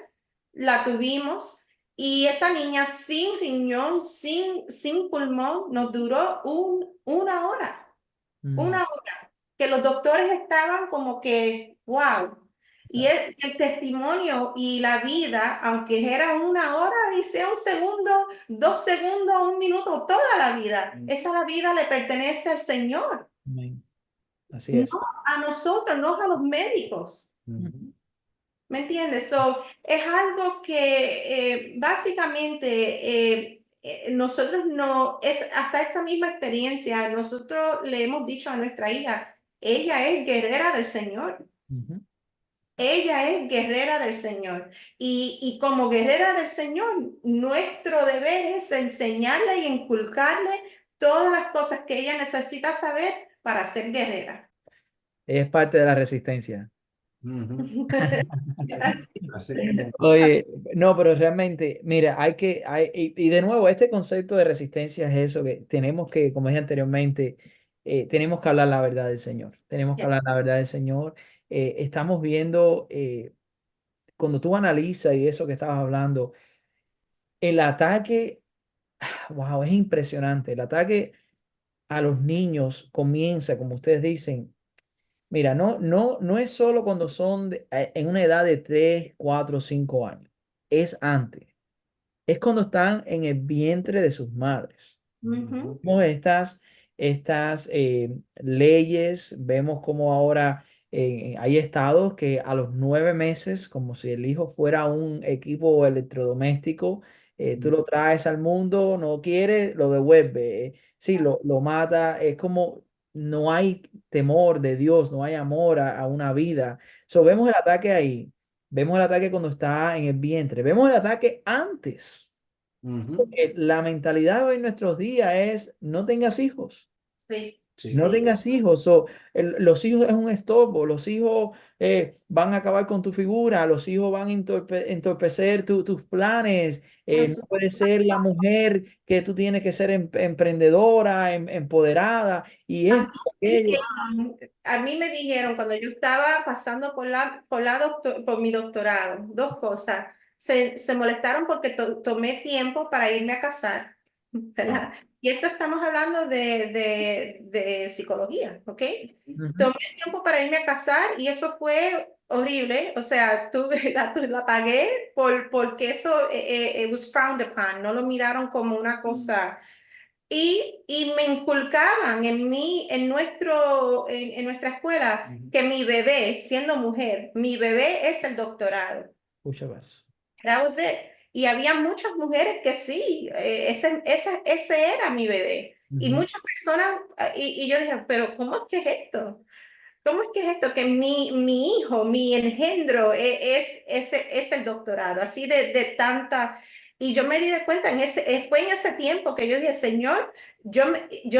La tuvimos, y esa niña sin riñón, sin pulmón, nos duró 1 hora, Mm. 1 hora, que los doctores estaban como que, wow. Y el testimonio y la vida, aunque era 1 hora y sea 1 segundo, 2 segundos, 1 minuto, toda la vida, esa la vida le pertenece al Señor, Amén. Así no es. a nosotros, no a los médicos. Ujú. ¿Me entiendes? So, es algo que básicamente nosotros no, es hasta esa misma experiencia, nosotros le hemos dicho a nuestra hija, ella es guerrera del Señor. Ujú. Ella es guerrera del Señor, y como guerrera del Señor, nuestro deber es enseñarle y inculcarle todas las cosas que ella necesita saber para ser guerrera. Es parte de la resistencia. Ujú. Gracias. Así mismo. Oye, no, pero realmente, mira, y de nuevo, este concepto de resistencia es eso, que tenemos que, como dije anteriormente, tenemos que hablar la verdad del Señor. Tenemos que hablar la verdad del Señor. Estamos viendo, cuando tú analizas y eso que estabas hablando, el ataque, wow, es impresionante. El ataque a los niños comienza, como ustedes dicen. Mira, no es solo cuando son en una edad de 3, 4, 5 años. Es antes. Es cuando están en el vientre de sus madres. Ujú. Vemos estas leyes, vemos como ahora hay estados que a los 9 meses, como si el hijo fuera un equipo electrodoméstico, tú lo traes al mundo, no quiere, lo devuelve. Sí, lo mata. Es como no hay temor de Dios, no hay amor a una vida. So, vemos el ataque ahí, vemos el ataque cuando está en el vientre, vemos el ataque antes. Ujú. Porque la mentalidad hoy en nuestros días es no tengas hijos, Sí, Sí. no sí. tengas hijos. Los hijos es un estorbo, los hijos van a acabar con tu figura, los hijos van a entorpecer tus planes. Pero No puede ser la mujer que tú tienes que ser emprendedora, empoderada y A mí, esto, aquello. a mí me dijeron cuando yo estaba pasando por mi doctorado, 2 cosas. Se molestaron porque tomé tiempo para irme a casar, ¿verdad? Y esto estamos hablando de psicología, ¿ok? Ujú. Tomé tiempo para irme a casar y eso fue horrible. O sea, la pagué porque eso it was frowned upon. No lo miraron como una cosa. Y me inculcaban en nuestra escuela, que mi bebé, siendo mujer, mi bebé es el doctorado. Escucha eso. That was it. Y había muchas mujeres que sí, ese era mi bebé. Y Ujú. muchas personas, y yo dije, pero ¿cómo es que es esto? ¿Cómo es que es esto? Que mi hijo, mi engendro es el doctorado, así de tanta. Y yo me di de cuenta, fue en ese tiempo que yo dije, Señor, yo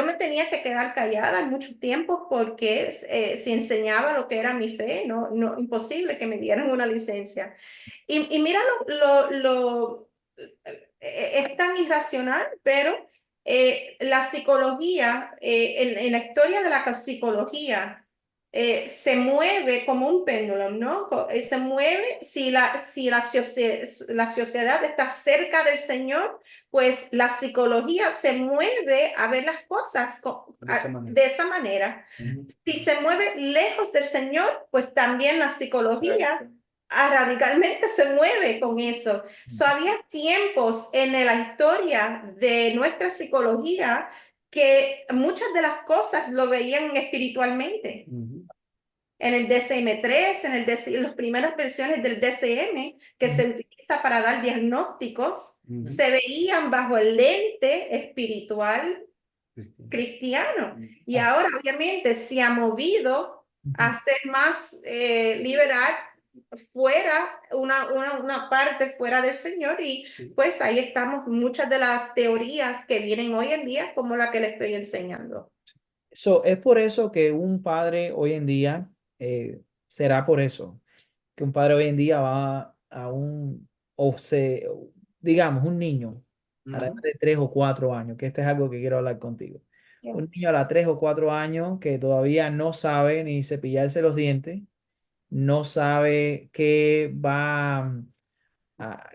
me tenía que quedar callada en muchos tiempos, porque si enseñaba lo que era mi fe, no, imposible que me dieran una licencia. Y mira, es tan irracional, pero la psicología, en la historia de la psicología, se mueve como un péndulo, ¿no? Se mueve la sociedad está cerca del Señor, pues la psicología se mueve a ver las cosas de esa manera. Ujú. Si se mueve lejos del Señor, pues también la psicología radicalmente se mueve con eso. Había tiempos en la historia de nuestra psicología que muchas de las cosas lo veían espiritualmente. Ujú. en el DSM-3, en las primeras versiones del DSM que se utiliza para dar diagnósticos, se veían bajo el lente espiritual cristiano. Y ahora obviamente se ha movido a ser más liberal, fuera, una parte fuera del Señor, y pues ahí estamos muchas de las teorías que vienen hoy en día, como la que le estoy enseñando. Es por eso que un padre hoy en día, será por eso, que un padre hoy en día va a digamos, un niño a la edad de 3 o 4 años, que este es algo que quiero hablar contigo. Un niño a las 3 o 4 años que todavía no sabe ni cepillarse los dientes, no sabe qué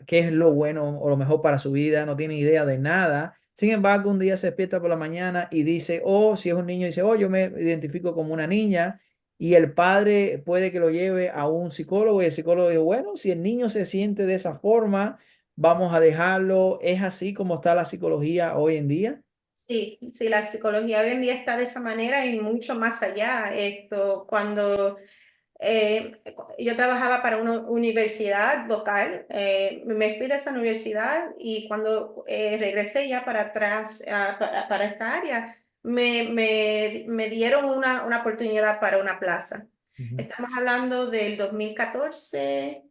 es lo bueno o lo mejor para su vida, no tiene idea de nada. Sin embargo, un día se despierta por la mañana y dice, oh, si es un niño, dice, oh, yo me identifico como una niña. Y el padre puede que lo lleve a un psicólogo y el psicólogo dice, bueno, si el niño se siente de esa forma, vamos a dejarlo. ¿Es así como está la psicología hoy en día? Sí, sí, la psicología hoy en día está de esa manera y mucho más allá. Cuando yo trabajaba para una universidad local, me fui de esa universidad y cuando regresé ya para atrás, para esta área, me dieron una oportunidad para una plaza. Estamos hablando del 2014,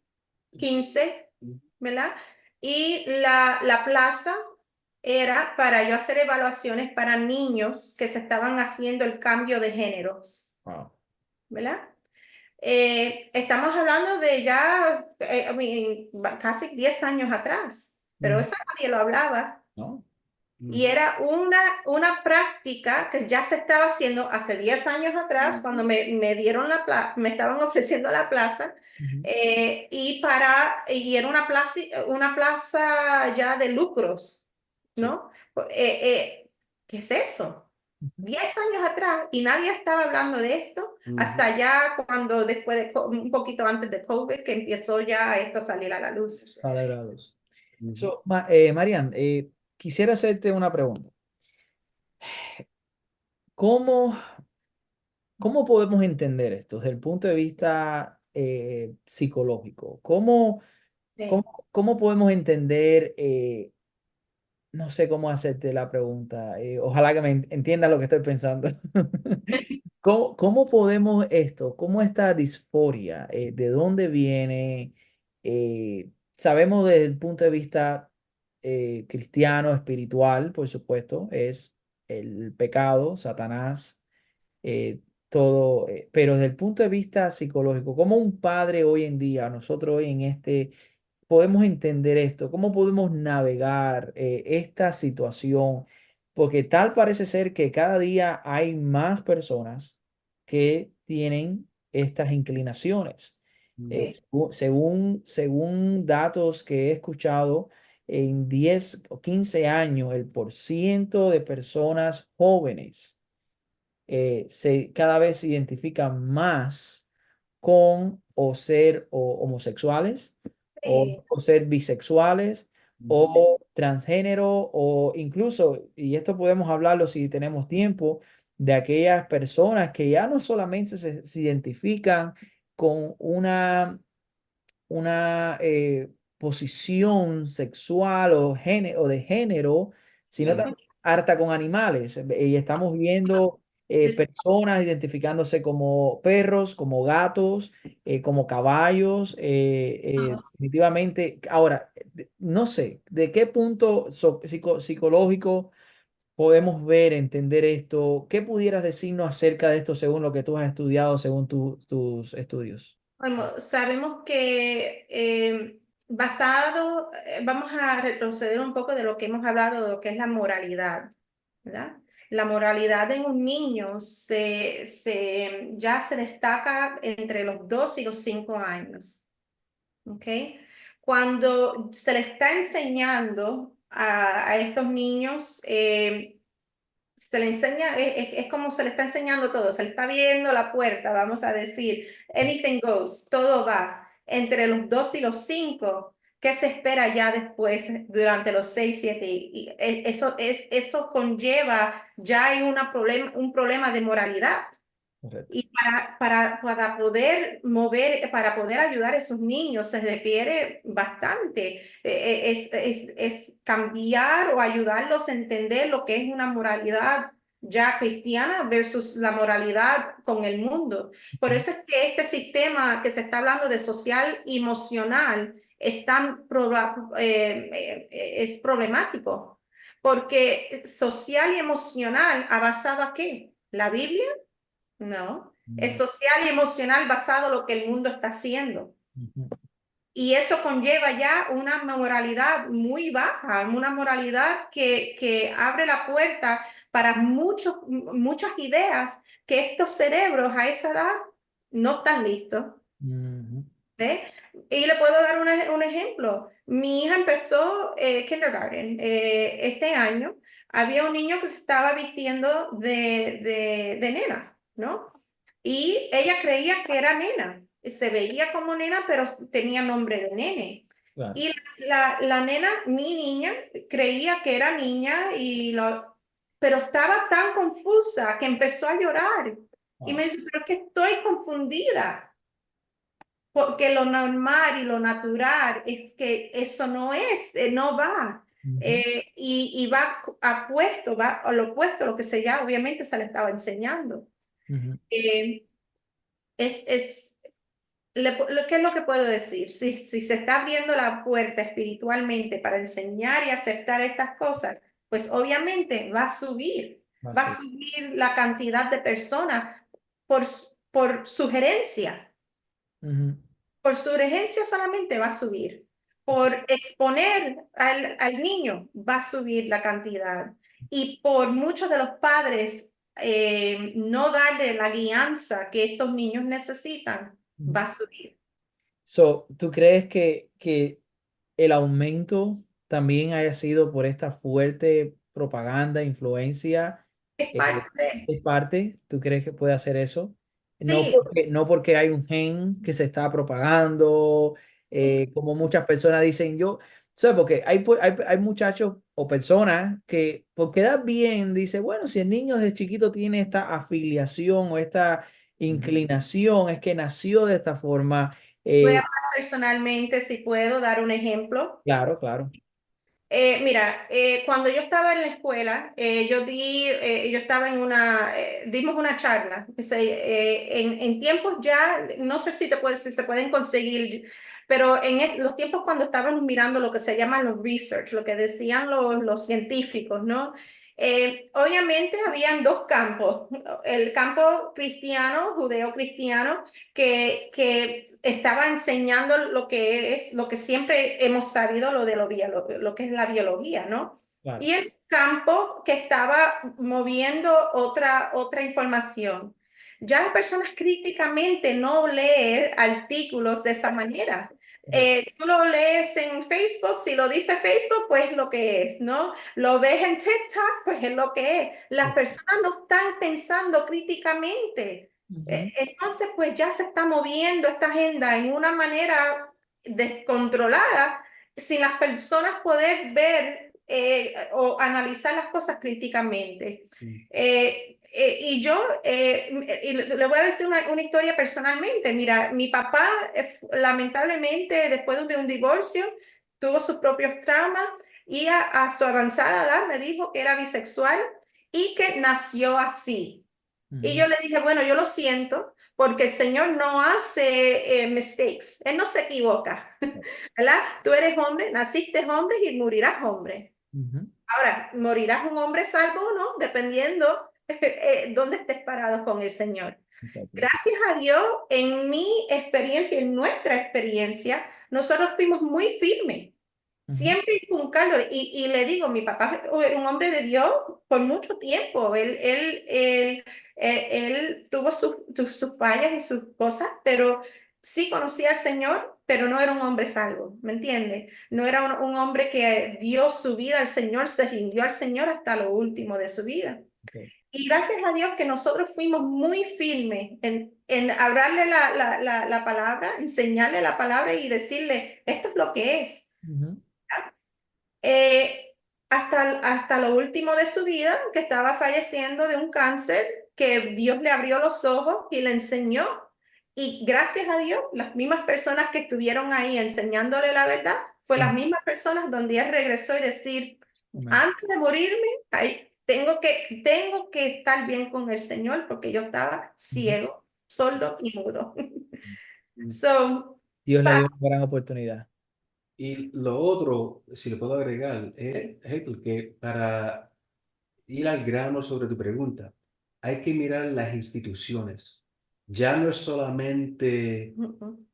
15, ¿verdad? Y la plaza era para yo hacer evaluaciones para niños que se estaban haciendo el cambio de géneros, Wow. ¿verdad? Estamos hablando de ya casi 10 años atrás, pero eso nadie lo hablaba. ¿No? Y era una práctica que ya se estaba haciendo hace 10 años atrás, cuando me dieron me estaban ofreciendo la plaza, y era una plaza ya de lucros, ¿no? ¿Qué es eso? 10 años atrás, y nadie estaba hablando de esto hasta ya cuando un poquito antes de COVID, que empezó ya esto a salir a la luz. Celebrados. Marian, quisiera hacerte una pregunta. ¿Cómo, cómo podemos entender esto desde el punto de vista psicológico? Sí. ¿Cómo podemos entender, no sé cómo hacerte la pregunta, ojalá que me entiendas lo que estoy pensando? ¿Cómo podemos cómo esta disforia, de dónde viene? Sabemos desde el punto de vista cristiano, espiritual, por supuesto, es el pecado, Satanás, todo, pero desde el punto de vista psicológico, ¿cómo un padre hoy en día, nosotros hoy en podemos entender esto? ¿Cómo podemos navegar esta situación? Porque tal parece ser que cada día hay más personas que tienen estas inclinaciones. Sí. Según datos que he escuchado, en 10 o 15 años, el porciento de personas jóvenes cada vez se identifican más con o ser homosexuales Sí. o ser bisexuales Sí. o transgénero o incluso, y esto podemos hablarlo si tenemos tiempo, de aquellas personas que ya no solamente se identifican con una posición sexual o de género, sino Sí. también harta con animales. Y estamos viendo personas identificándose como perros, como gatos, como caballos, definitivamente. Ahora, no sé, ¿de qué punto psicológico podemos ver, entender esto? ¿Qué pudieras decirnos acerca de esto según lo que tú has estudiado, según tus estudios? Bueno, sabemos que vamos a retroceder un poco de lo que hemos hablado, de lo que es la moralidad, ¿verdad? La moralidad en un niño ya se destaca entre los 2 y los 5 años, ¿ok? Cuando se le está enseñando a estos niños, se le enseña, es como se le está enseñando todo, se le está viendo la puerta, vamos a decir, anything goes, todo va. Entre los 2 y los 5, ¿qué se espera ya después durante los 6, 7? Eso conlleva, ya hay un problema de moralidad, Correcto. Y para poder mover, para poder ayudar a esos niños se requiere bastante. Es cambiar o ayudarlos a entender lo que es una moralidad ya cristiana versus la moralidad con el mundo. Por eso es que este sistema que se está hablando de social emocional es problemático, porque social y emocional ¿ha basado a qué? ¿La Biblia? No, es Mm, social y emocional basado en lo que el mundo está haciendo. ujú, Y eso conlleva ya una moralidad muy baja, una moralidad que abre la puerta para muchas ideas que estos cerebros a esa edad no están listos. ujú. ¿Ve? Y le puedo dar un ejemplo. Mi hija empezó kindergarten este año. Había un niño que se estaba vistiendo de nena, ¿no? Y ella creía que era nena. Se veía como nena, pero tenía nombre de nene. Claro. Y la nena, mi niña, creía que era niña, pero estaba tan confusa que empezó a llorar. Y me Wow. dice, pero es que estoy confundida. Porque lo normal y lo natural es que eso no es, no va. Ujú, Y va apuesto, va a lo opuesto a lo que se ya obviamente se le estaba enseñando. ujú. Eh, es, ¿Qué es lo que puedo decir? Si se está abriendo la puerta espiritualmente para enseñar y aceptar estas cosas, pues obviamente va a Basta. subir la cantidad de personas por, por sugerencia. Ujú, Por su urgencia solamente va a subir. Por exponer al niño va a subir la cantidad. Y por muchos de los padres no darle la guianza que estos niños necesitan, ujú. va a subir. So, ¿tú crees que el aumento también haya sido por esta fuerte propaganda, influencia? Es eh, parte de... ¿Es parte? ¿Tú crees que puede hacer eso? Sí, No porque hay un gen que se está propagando, como muchas personas dicen yo, ¿sabes? Porque hay muchachos o personas que por quedar bien, dice, bueno, si el niño desde chiquito tiene esta afiliación o esta inclinación, es que nació de esta forma. voy a eh, hablar personalmente, si puedo dar un ejemplo. claro, claro. Mira, cuando yo estaba en la escuela, yo estaba dimos una charla. En tiempos ya, no sé si se pueden conseguir, pero los tiempos cuando estábamos mirando lo que se llaman los research, lo que decían los científicos, ¿no? Obviamente habían dos campos, el campo cristiano, judeo-cristiano, que estaba enseñando lo que siempre hemos sabido, lo que es la biología, ¿no? Claro. Y el campo que estaba moviendo otra información. Ya las personas críticamente no leen artículos de esa manera. Correcto. Tú lo lees en Facebook, si lo dice Facebook, pues es lo que es, ¿no? Lo ves en TikTok, pues es lo que es. Las personas no están pensando críticamente. Ujú, Entonces, pues ya se está moviendo esta agenda en una manera descontrolada, sin las personas poder ver o analizar las cosas críticamente. sí. Y le voy a decir una historia personalmente. Mira, mi papá, lamentablemente, después de un divorcio, tuvo sus propios traumas y a su avanzada edad me dijo que era bisexual y que nació así. Y Ujú, yo le dije, bueno, yo lo siento, porque el Señor no hace mistakes, Él no se equivoca, ¿verdad? Tú eres hombre, naciste hombre y morirás hombre. ujú, Ahora, morirás un hombre salvo o no, dependiendo dónde estés parado con el Señor. exacto. Gracias a Dios, en mi experiencia, en nuestra experiencia, nosotros fuimos muy firmes. Ujú, Siempre inculcarlo. Y le digo, mi papá era un hombre de Dios por mucho tiempo. Él tuvo sus fallas y sus cosas, pero sí conocía al Señor, pero no era un hombre salvo, ¿me entiendes? No era un hombre que dio su vida al Señor, se rindió al Señor hasta lo último de su vida. ok. Y gracias a Dios que nosotros fuimos muy firmes en hablarle la palabra, enseñarle la palabra y decirle, esto es lo que es. Ujú, Eh, hasta lo último de su vida, que estaba falleciendo de un cáncer que Dios le abrió los ojos y le enseñó. Y gracias a Dios, las mismas personas que estuvieron ahí enseñándole la verdad, fue las mismas personas donde él regresó y decir, Amén. antes de morirme, tengo que estar bien con el Señor porque yo estaba ciego, sordo y mudo. So, Dios le dio pasa. una gran oportunidad. Y lo otro, si le puedo agregar, Sí. Héctor, que para ir al grano sobre tu pregunta, hay que mirar las instituciones. Ya no es solamente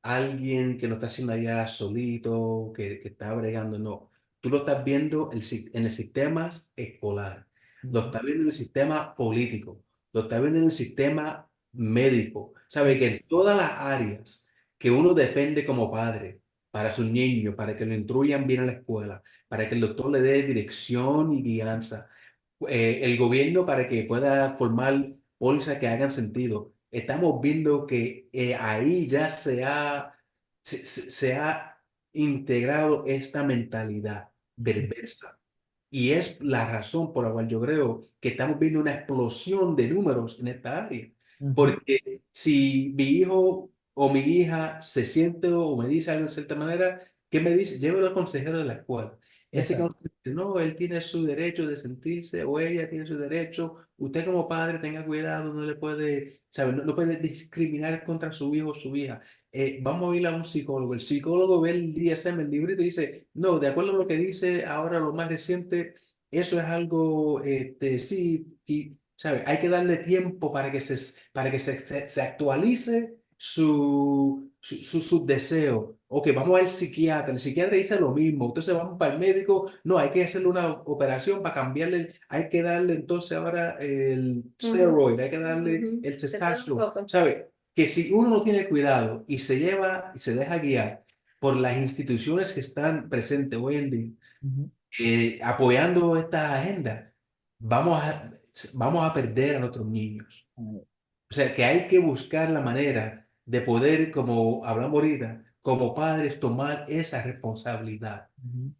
alguien que lo está haciendo allá solito, que está bregando, no. Tú lo estás viendo en el sistema escolar, lo estás viendo en el sistema político, lo estás viendo en el sistema médico. Sabe que en todas las áreas que uno depende como padre para sus niños, para que lo instruyan bien en la escuela, para que el doctor le dé dirección y guianza, el gobierno para que pueda formar pólizas que hagan sentido. Estamos viendo que ahí ya se ha integrado esta mentalidad perversa. Y es la razón por la cual yo creo que estamos viendo una explosión de números en esta área. Porque si mi hijo o mi hija se siente o me dice algo de cierta manera, ¿qué me dice? Llévelo al consejero de la escuela. Ese Exacto. consejero, no, él tiene su derecho de sentirse o ella tiene su derecho. Usted como padre tenga cuidado, no le puede, ¿sabe? No puede discriminar contra su hijo o su hija. Vamos a ir a un psicólogo. El psicólogo ve el DSM, el librito, y dice, no, de acuerdo a lo que dice ahora lo más reciente, eso es algo, sí, y, ¿sabe? Hay que darle tiempo para que se actualice su deseo. Ok, vamos al psiquiatra. El psiquiatra dice lo mismo. Entonces vamos para el médico. No, hay que hacerle una operación para cambiarle. Hay que darle entonces ahora el steroid. Hay que darle el De todo un testosterone. poco. ¿Sabe? Que si uno no tiene cuidado y se lleva y se deja guiar por las instituciones que están presentes hoy en día, apoyando esta agenda, vamos a, vamos a perder a nuestros niños. O sea, que hay que buscar la manera de poder, como hablamos ahorita, como padres, tomar esa responsabilidad.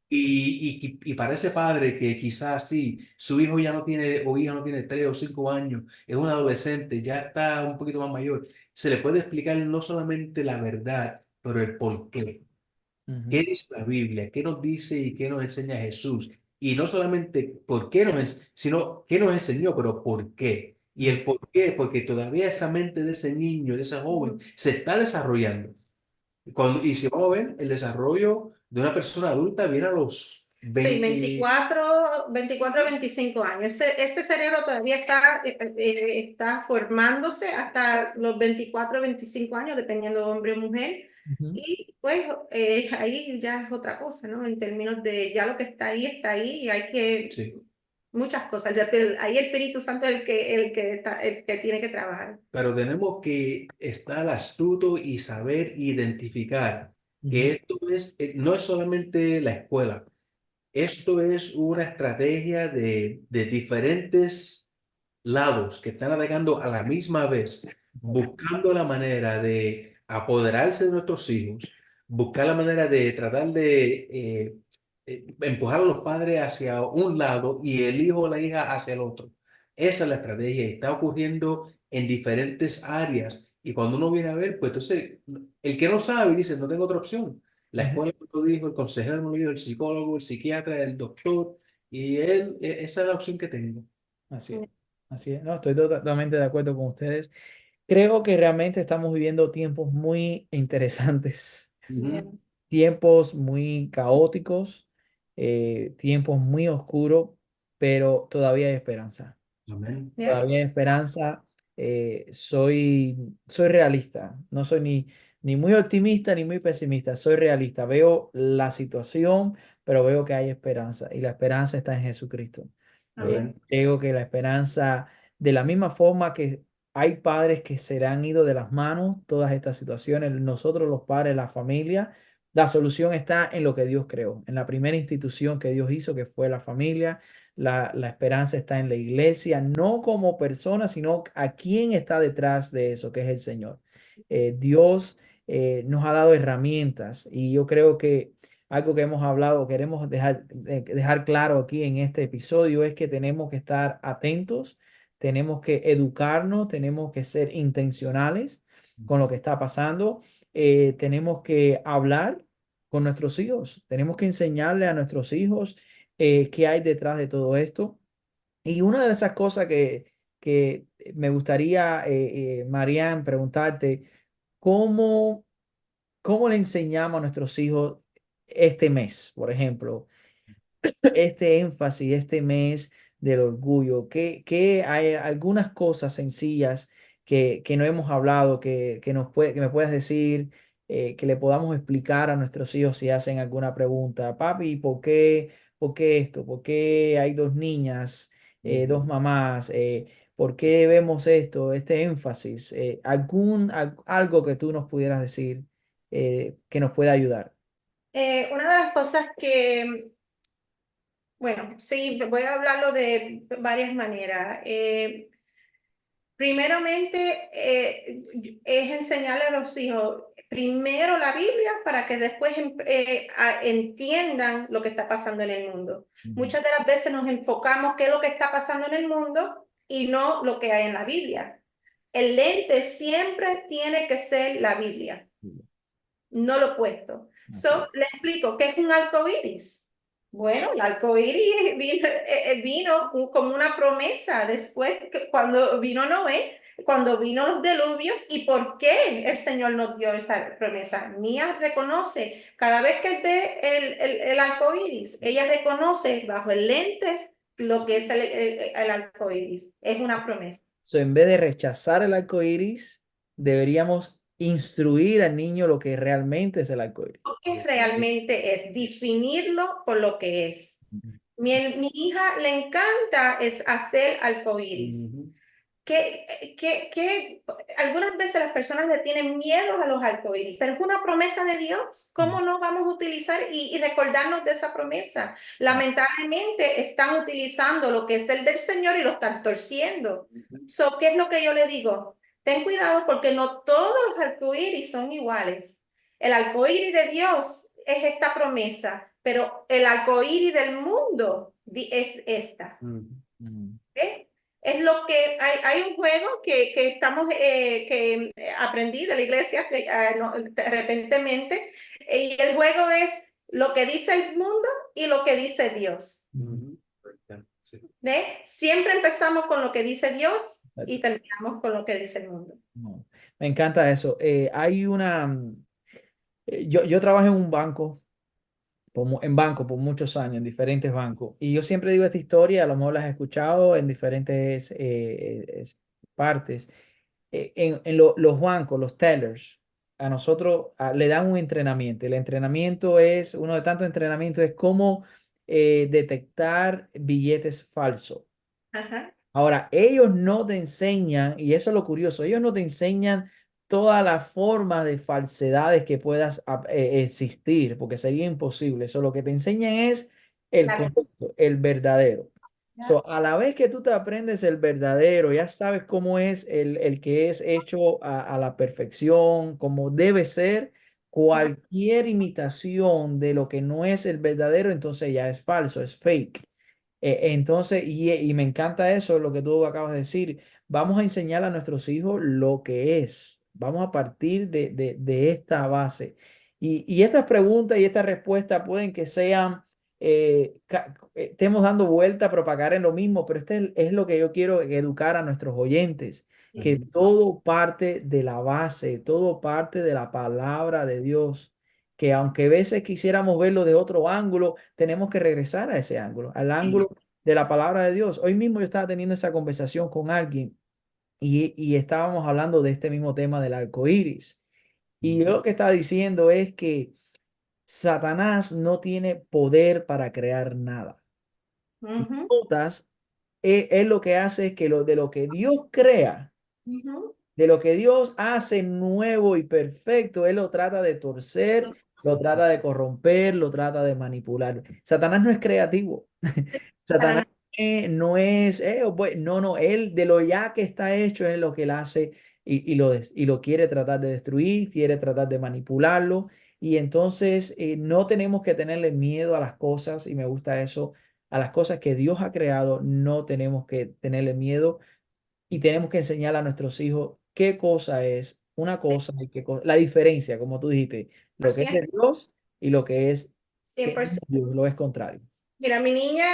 Y para ese padre que quizás sí, su hijo ya no tiene o hija no tiene 3 o 5 años, es un adolescente, ya está un poquito más mayor, se le puede explicar no solamente la verdad, pero el por qué. ¿Qué dice la Biblia? ¿Qué nos dice y qué nos enseña Jesús? Y no solamente por qué sino qué nos enseñó, pero por qué. Y el por qué, porque todavía esa mente de ese niño, de ese joven, se está desarrollando. Y si vamos a ver, el desarrollo de una persona adulta viene a los Sí, 20. 24 a 25 años. Ese cerebro todavía está formándose hasta los 24 25 años, dependiendo de hombre o mujer. Y pues ahí ya es otra cosa, ¿no? En términos de ya lo que está ahí y hay que Sí. muchas cosas. Pero ahí el Espíritu Santo es el que tiene que trabajar. Pero tenemos que estar astuto y saber identificar que esto no es solamente la escuela. Esto es una estrategia de diferentes lados que están atacando a la misma vez, buscando la manera de apoderarse de nuestros hijos, buscar la manera de tratar de empujar a los padres hacia un lado y el hijo o la hija hacia el otro. Esa es la estrategia y está ocurriendo en diferentes áreas. Y cuando uno viene a ver, pues entonces el que no sabe dice, no tengo otra opción. La escuela me lo dijo, el consejero me lo dijo, el psicólogo, el psiquiatra, el doctor, y esa es la opción que tengo. Así es, así es. No, estoy totalmente de acuerdo con ustedes. Creo que realmente estamos viviendo tiempos muy interesantes, Ujú. tiempos muy caóticos, tiempos muy oscuros, pero todavía hay esperanza. Amén. ¿Ya? Todavía hay esperanza. Soy realista, no soy ni muy optimista ni muy pesimista, soy realista. Veo la situación, pero veo que hay esperanza y la esperanza está en Jesucristo. Amén. Creo que la esperanza, de la misma forma que hay padres que se le han ido de las manos todas estas situaciones, nosotros los padres, la familia, la solución está en lo que Dios creó, en la primera institución que Dios hizo, que fue la familia. La esperanza está en la iglesia, no como persona, sino a quién está detrás de eso, que es el Señor. Dios nos ha dado herramientas y yo creo que algo que hemos hablado, queremos dejar claro aquí en este episodio es que tenemos que estar atentos, tenemos que educarnos, tenemos que ser intencionales con lo que está pasando, tenemos que hablar con nuestros hijos, tenemos que enseñarle a nuestros hijos qué hay detrás de todo esto. Y una de esas cosas que me gustaría, Marian, preguntarte, ¿cómo, cómo le enseñamos a nuestros hijos este mes, por ejemplo? Este énfasis, este mes del orgullo, que hay algunas cosas sencillas que no hemos hablado, que me puedas decir, que le podamos explicar a nuestros hijos si hacen alguna pregunta. Papi, por qué esto? ¿Por qué hay dos niñas, dos mamás? ¿Por qué vemos esto, este énfasis? Algo que tú nos pudieras decir que nos pueda ayudar. Una de las cosas que, bueno, sí, voy a hablarlo de varias maneras. Primeramente, es enseñarle a los hijos primero la Biblia para que después entiendan lo que está pasando en el mundo. Muchas de las veces nos enfocamos qué es lo que está pasando en el mundo y no lo que hay en la Biblia. El lente siempre tiene que ser la Biblia, no lo opuesto. Le explico, ¿qué es un arco iris? Bueno, el arco iris vino como una promesa después, cuando vino Noé, cuando vino los diluvios. ¿Y por qué el Señor nos dio esa promesa? Mía reconoce, cada vez que él ve el arco iris, ella reconoce bajo el lente lo que es el arco iris. Es una promesa. So, en vez de rechazar el arco iris, deberíamos instruir al niño lo que realmente es el arco iris. Lo que realmente es, definirlo por lo que es. Mi hija le encanta es hacer arcoíris. Que algunas veces las personas le tienen miedo a los arcoíris, pero es una promesa de Dios. ¿Cómo no vamos a utilizar y recordarnos de esa promesa? Lamentablemente están utilizando lo que es el del Señor y lo están torciendo. ¿Qué es lo que yo le digo? Ten cuidado porque no todos los arcoíris son iguales. El arcoíris de Dios es esta promesa, pero el arcoíris del mundo es esta. ¿Eh? Es lo que hay un juego que estamos que aprendí de la iglesia repentemente, y el juego es lo que dice el mundo y lo que dice Dios. ¿Ve? Siempre empezamos con lo que dice Dios y terminamos con lo que dice el mundo. Me encanta eso. Yo trabajo en un banco, por muchos años, en diferentes bancos. Y yo siempre digo esta historia, a lo mejor la has escuchado en diferentes partes. Los bancos, los tellers, a nosotros le dan un entrenamiento. El entrenamiento es, uno de tantos entrenamientos, es cómo detectar billetes falsos. Ajá. Ahora, ellos no te enseñan, y eso es lo curioso, ellos no te enseñan todas las formas de falsedades que puedas existir, porque sería imposible. Eso lo que te enseñan es el correcto, el verdadero. A la vez que tú te aprendes el verdadero, ya sabes cómo es el que es hecho a la perfección, como debe ser. Cualquier imitación de lo que no es el verdadero, entonces ya es falso, es fake. Entonces, y me encanta eso, lo que tú acabas de decir. Vamos a enseñar a nuestros hijos lo que es. Vamos a partir de esta base. Y estas preguntas y estas respuestas pueden que sean, estemos dando vuelta a propagar en lo mismo, pero este es lo que yo quiero educar a nuestros oyentes, que todo parte de la base, todo parte de la palabra de Dios, que aunque a veces quisiéramos verlo de otro ángulo, tenemos que regresar a ese ángulo, al ángulo de la palabra de Dios. Hoy mismo yo estaba teniendo esa conversación con alguien y estábamos hablando de este mismo tema del arco iris. Y yo lo que estaba diciendo es que Satanás no tiene poder para crear nada. Si notas, él lo que hace es que de lo que Dios crea, de lo que Dios hace nuevo y perfecto, Él lo trata de torcer, lo trata de corromper, lo trata de manipular. Satanás no es creativo. Satanás no es, no, Él de lo ya que está hecho es lo que Él hace y lo quiere tratar de destruir, quiere tratar de manipularlo. Y entonces no tenemos que tenerle miedo a las cosas, y me gusta eso, a las cosas que Dios ha creado, no tenemos que tenerle miedo y tenemos que enseñar a nuestros hijos qué cosa es una cosa y la diferencia, como tú dijiste, por lo que es de ciento, Dios y lo que es que no es de 100%. Dios, lo es contrario. Mira, mi niña,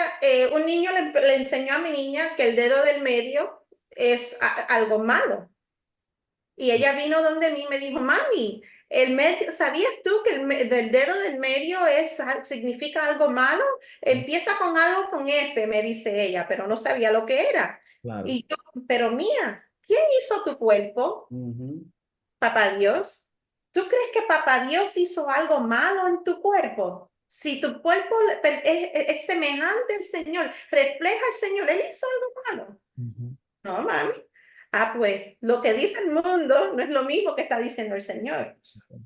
un niño le enseñó a mi niña que el dedo del medio es algo malo. Y ella vino donde mí y me dijo, mami, el medio, ¿sabías tú que del dedo del medio significa algo malo? Empieza con algo con F, me dice ella, pero no sabía lo que era. Claro. Y yo, pero mía, ¿quién hizo tu cuerpo? Ujú. Papá Dios. ¿Tú crees que Papá Dios hizo algo malo en tu cuerpo? Si tu cuerpo es semejante al Señor, refleja al Señor, Él hizo algo malo. Ujú. No, mami. Ah, pues lo que dice el mundo no es lo mismo que está diciendo el Señor.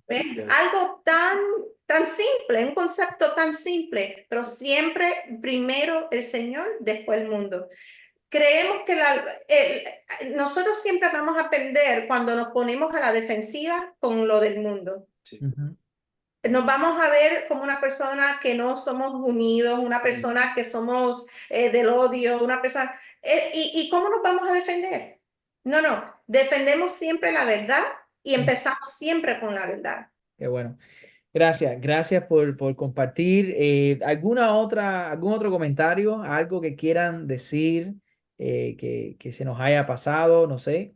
¿Ves? Algo tan simple, un concepto tan simple, pero siempre primero el Señor, después el mundo. Creemos que nosotros siempre vamos a perder cuando nos ponemos a la defensiva con lo del mundo. Sí. Ujú. Nos vamos a ver como una persona que no somos unidos, una persona que somos del odio, una persona... ¿Y cómo nos vamos a defender? No, defendemos siempre la verdad y empezamos siempre con la verdad. Qué bueno. Gracias por compartir. ¿Algún otro comentario? ¿Algo que quieran decir que se nos haya pasado? No sé.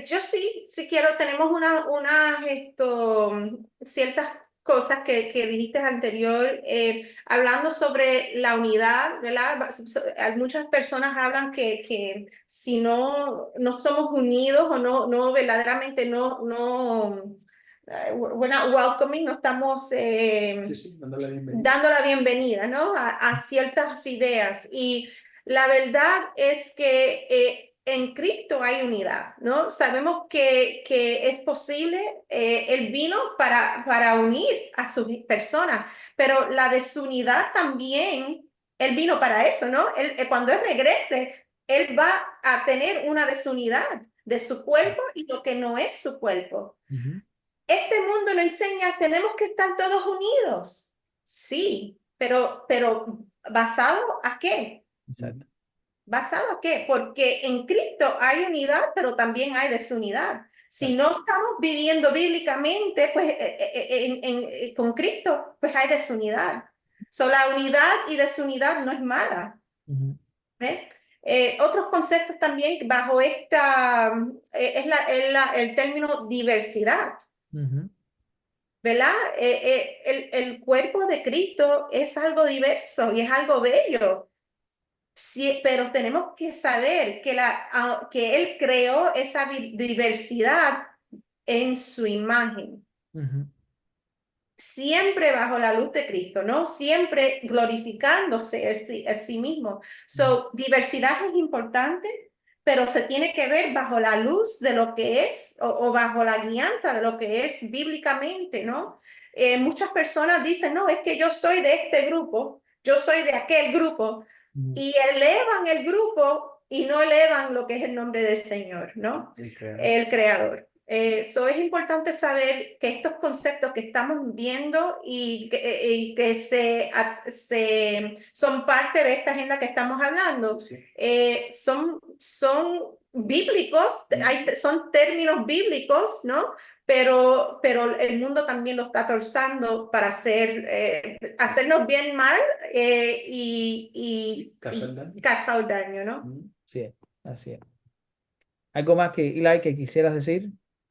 Yo sí quiero, tenemos ciertas cosas que dijiste anterior, hablando sobre la unidad, ¿verdad? Muchas personas hablan que si no somos unidos o no verdaderamente we're not welcoming, no estamos Sí, sí, dándole la bienvenida. dando la bienvenida, ¿no? A ciertas ideas. Y la verdad es que en Cristo hay unidad, ¿no? Sabemos que es posible, Él vino para unir a sus personas, pero la desunidad también, Él vino para eso, ¿no? Cuando Él regrese, Él va a tener una desunidad de su cuerpo y lo que no es su cuerpo. Ujú. Este mundo nos enseña, tenemos que estar todos unidos. Sí, pero ¿basado a qué? Exacto. ¿Basado a qué? Porque en Cristo hay unidad, pero también hay desunidad. Si no estamos viviendo bíblicamente, pues con Cristo, pues hay desunidad. La unidad y desunidad no es mala. Ujú. ¿Ves? Otros conceptos también bajo esta, el término diversidad. Ujú. ¿Verdad? El cuerpo de Cristo es algo diverso y es algo bello. Sí, pero tenemos que saber que Él creó esa diversidad en su imagen. Ujú. Siempre bajo la luz de Cristo, ¿no? Siempre glorificándose a sí mismo. Diversidad es importante, pero se tiene que ver bajo la luz de lo que es o bajo la guianza de lo que es bíblicamente, ¿no? Muchas personas dicen, no, es que yo soy de este grupo, yo soy de aquel grupo, Ujú. y elevan el grupo y no elevan lo que es el nombre del Señor, ¿no? El creador. El creador. Es importante saber que estos conceptos que estamos viendo y que son parte de esta agenda que estamos hablando, Sí. son bíblicos, son términos bíblicos, ¿no? Pero el mundo también lo está torzando para hacernos bien mal y Causar daño. causar daño, ¿no? Ujú. Sí, así es. ¿Algo más Eli, que quisieras decir?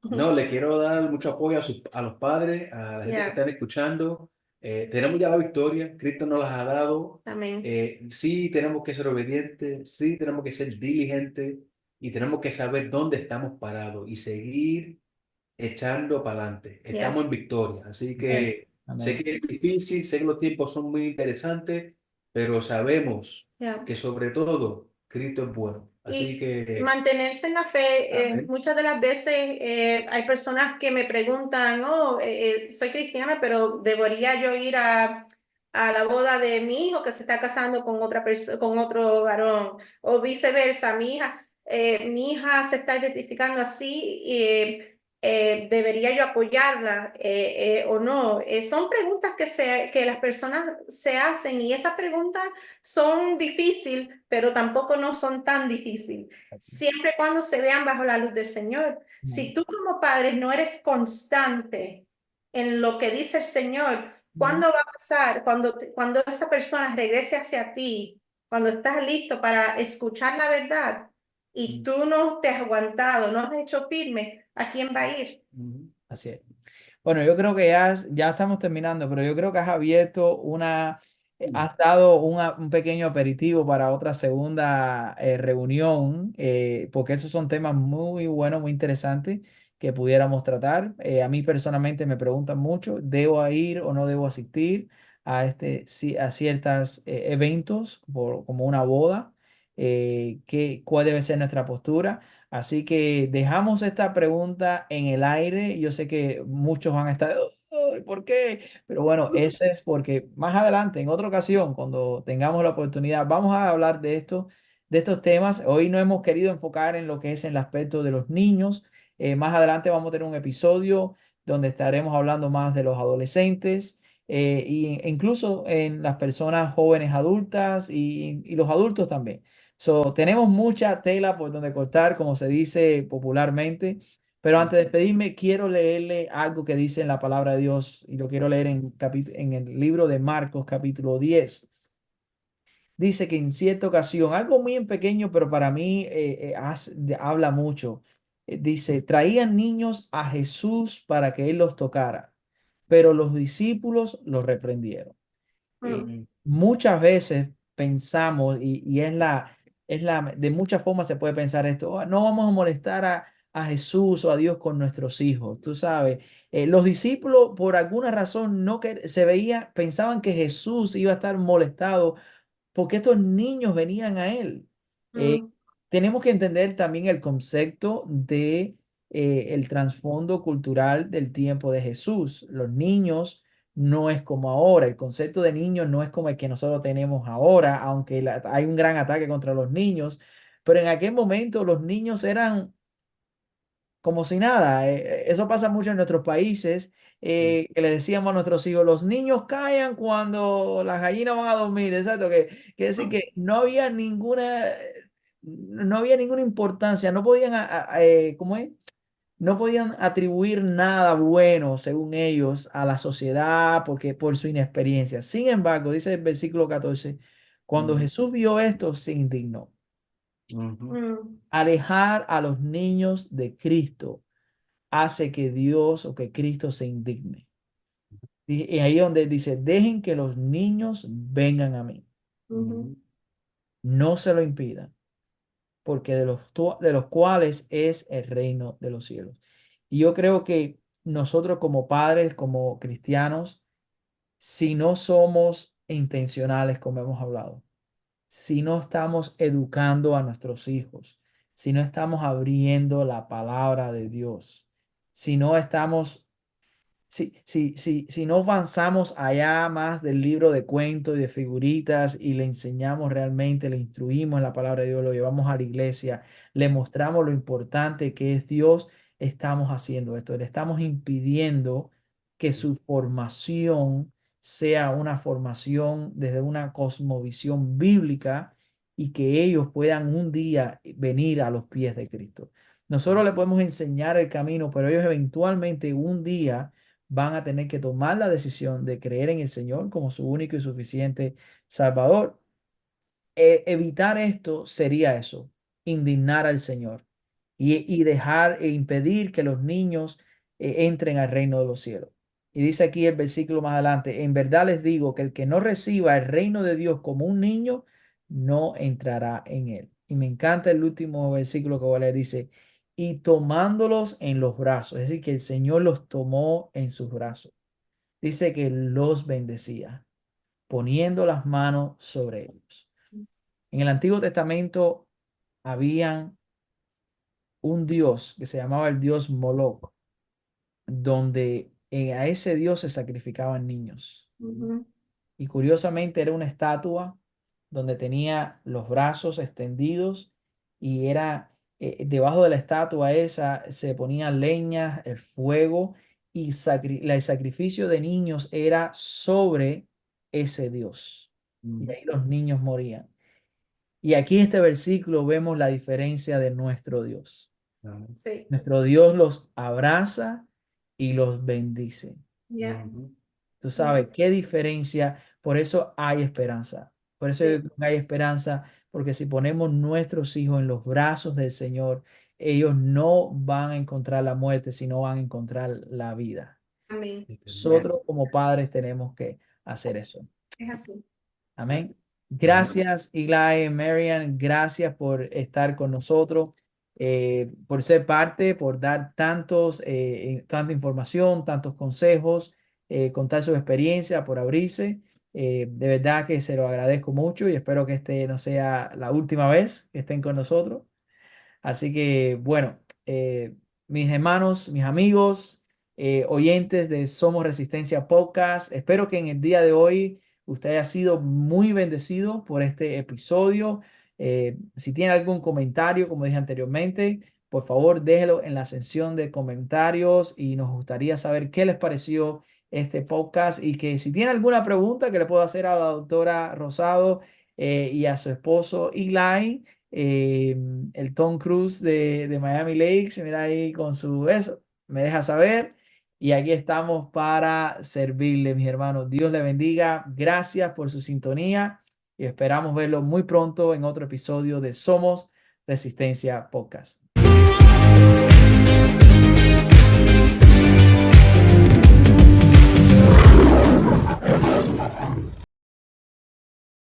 No, le quiero dar mucho apoyo a los padres, a la gente que Ya, están escuchando. Tenemos ya la victoria, Cristo nos las ha dado. amén. Sí, tenemos que ser obedientes, sí, tenemos que ser diligentes y tenemos que saber dónde estamos parados y seguir echando para adelante. Ya, Estamos en victoria, así Amén. que sé Amén. que es difícil, sé que los tiempos son muy interesantes, pero sabemos ya. que sobre todo Cristo es bueno. Así Y que, mantenerse en la fe, amén. muchas de las veces hay personas que me preguntan, oh, soy cristiana, pero ¿debería yo ir a la boda de mi hijo que se está casando con otra persona, con otro varón? O viceversa, mi hija se está identificando así, ¿Debería yo apoyarla o no? Son preguntas que las personas se hacen y esas preguntas son difíciles, pero tampoco no son tan difíciles. Siempre y cuando se vean bajo la luz del Señor. Si tú como padre no eres constante en lo que dice el Señor, ¿cuándo va a pasar? Cuando esa persona regrese hacia ti, cuando estás listo para escuchar la verdad y tú no te has aguantado, no has hecho firme, ¿a quién va a ir? Así es. Bueno, yo creo que ya estamos terminando, pero yo creo que has abierto has dado un pequeño aperitivo para otra segunda reunión, porque esos son temas muy buenos, muy interesantes que pudiéramos tratar. A mí personalmente me preguntan mucho, ¿debo ir o no debo asistir a ciertos eventos como una boda? ¿Cuál debe ser nuestra postura? Así que dejamos esta pregunta en el aire. Yo sé que muchos van a estar, "Ay, ¿por qué?" Pero bueno, eso es porque más adelante, en otra ocasión, cuando tengamos la oportunidad, vamos a hablar de estos temas. Hoy no hemos querido enfocar en lo que es en el aspecto de los niños. Más adelante vamos a tener un episodio donde estaremos hablando más de los adolescentes. E incluso en las personas jóvenes adultas y los adultos también. So, tenemos mucha tela por donde cortar, como se dice popularmente. Pero antes de despedirme, quiero leerle algo que dice en la palabra de Dios y lo quiero leer en el libro de Marcos, capítulo 10. Dice que en cierta ocasión, algo muy en pequeño, pero para mí habla mucho. Dice, traían niños a Jesús para que él los tocara, pero los discípulos los reprendieron. Muchas veces pensamos, y de muchas formas se puede pensar esto: "Oh, no vamos a molestar a Jesús o a Dios con nuestros hijos", tú sabes. Los discípulos, por alguna razón, no que pensaban que Jesús iba a estar molestado porque estos niños venían a él. Eh, Mm, tenemos que entender también el concepto de el trasfondo cultural del tiempo de Jesús. Los niños no es como ahora, el concepto de niños no es como el que nosotros tenemos ahora, aunque hay un gran ataque contra los niños, pero en aquel momento los niños eran como si nada. Eso pasa mucho en nuestros países, que le decíamos a nuestros hijos, los niños callan cuando las gallinas van a dormir, exacto, que quiere decir que no había ninguna importancia, no podían, ¿cómo es? No podían atribuir nada bueno, según ellos, a la sociedad porque por su inexperiencia. Sin embargo, dice el versículo 14, cuando Jesús vio esto, se indignó. mm, Alejar a los niños de Cristo hace que Dios o que Cristo se indigne. Y ahí donde dice, dejen que los niños vengan a mí. ujú, No se lo impidan, porque de los cuales es el reino de los cielos. Y yo creo que nosotros como padres, como cristianos, si no somos intencionales, como hemos hablado, si no estamos educando a nuestros hijos, si no estamos abriendo la palabra de Dios, si no estamos si no avanzamos allá más del libro de cuentos y de figuritas y le enseñamos realmente, le instruimos en la palabra de Dios, lo llevamos a la iglesia, le mostramos lo importante que es Dios, estamos haciendo esto, le estamos impidiendo que su formación sea una formación desde una cosmovisión bíblica y que ellos puedan un día venir a los pies de Cristo. Nosotros le podemos enseñar el camino, pero ellos eventualmente un día van a tener que tomar la decisión de creer en el Señor como su único y suficiente Salvador. Evitar esto sería eso, indignar al Señor y dejar e impedir que los niños entren al reino de los cielos. Y dice aquí el versículo más adelante, en verdad les digo que el que no reciba el reino de Dios como un niño, no entrará en él. Y me encanta el último versículo que voy a leer, dice, y tomándolos en los brazos, es decir, que el Señor los tomó en sus brazos. Dice que los bendecía, poniendo las manos sobre ellos. En el Antiguo Testamento habían un dios que se llamaba el dios Moloch, donde a ese dios se sacrificaban niños. ujú, Y curiosamente era una estatua donde tenía los brazos extendidos y era debajo de la estatua esa se ponían leña, el fuego, y el sacrificio de niños era sobre ese Dios. Y ahí los niños morían. Y aquí en este versículo vemos la diferencia de nuestro Dios. Sí, Nuestro Dios los abraza y los bendice. ya, Tú sabes qué diferencia. Por eso hay esperanza. Por eso yo sí, creo que hay esperanza, porque si ponemos nuestros hijos en los brazos del Señor, ellos no van a encontrar la muerte, sino van a encontrar la vida. amén. Ya, Nosotros como padres tenemos que hacer eso. es así. Amén. Amén. Gracias, Eli, Marian, gracias por estar con nosotros, por ser parte, por dar tanta información, tantos consejos, contar su experiencia, por abrirse. De verdad que se lo agradezco mucho y espero que este no sea la última vez que estén con nosotros. Así que, bueno, mis hermanos, mis amigos, oyentes de Somos Resistencia Podcast, espero que en el día de hoy usted haya sido muy bendecido por este episodio. Si tiene algún comentario, como dije anteriormente, por favor déjelo en la sección de comentarios y nos gustaría saber qué les pareció este podcast y que si tiene alguna pregunta que le puedo hacer a la doctora Rosado y a su esposo Eli, eh, el Tom Cruise de Miami Lakes, mira ahí con su eso, me deja saber. Y aquí estamos para servirle, mis hermanos. Dios le bendiga. Gracias por su sintonía y esperamos verlo muy pronto en otro episodio de Somos Resistencia Podcast.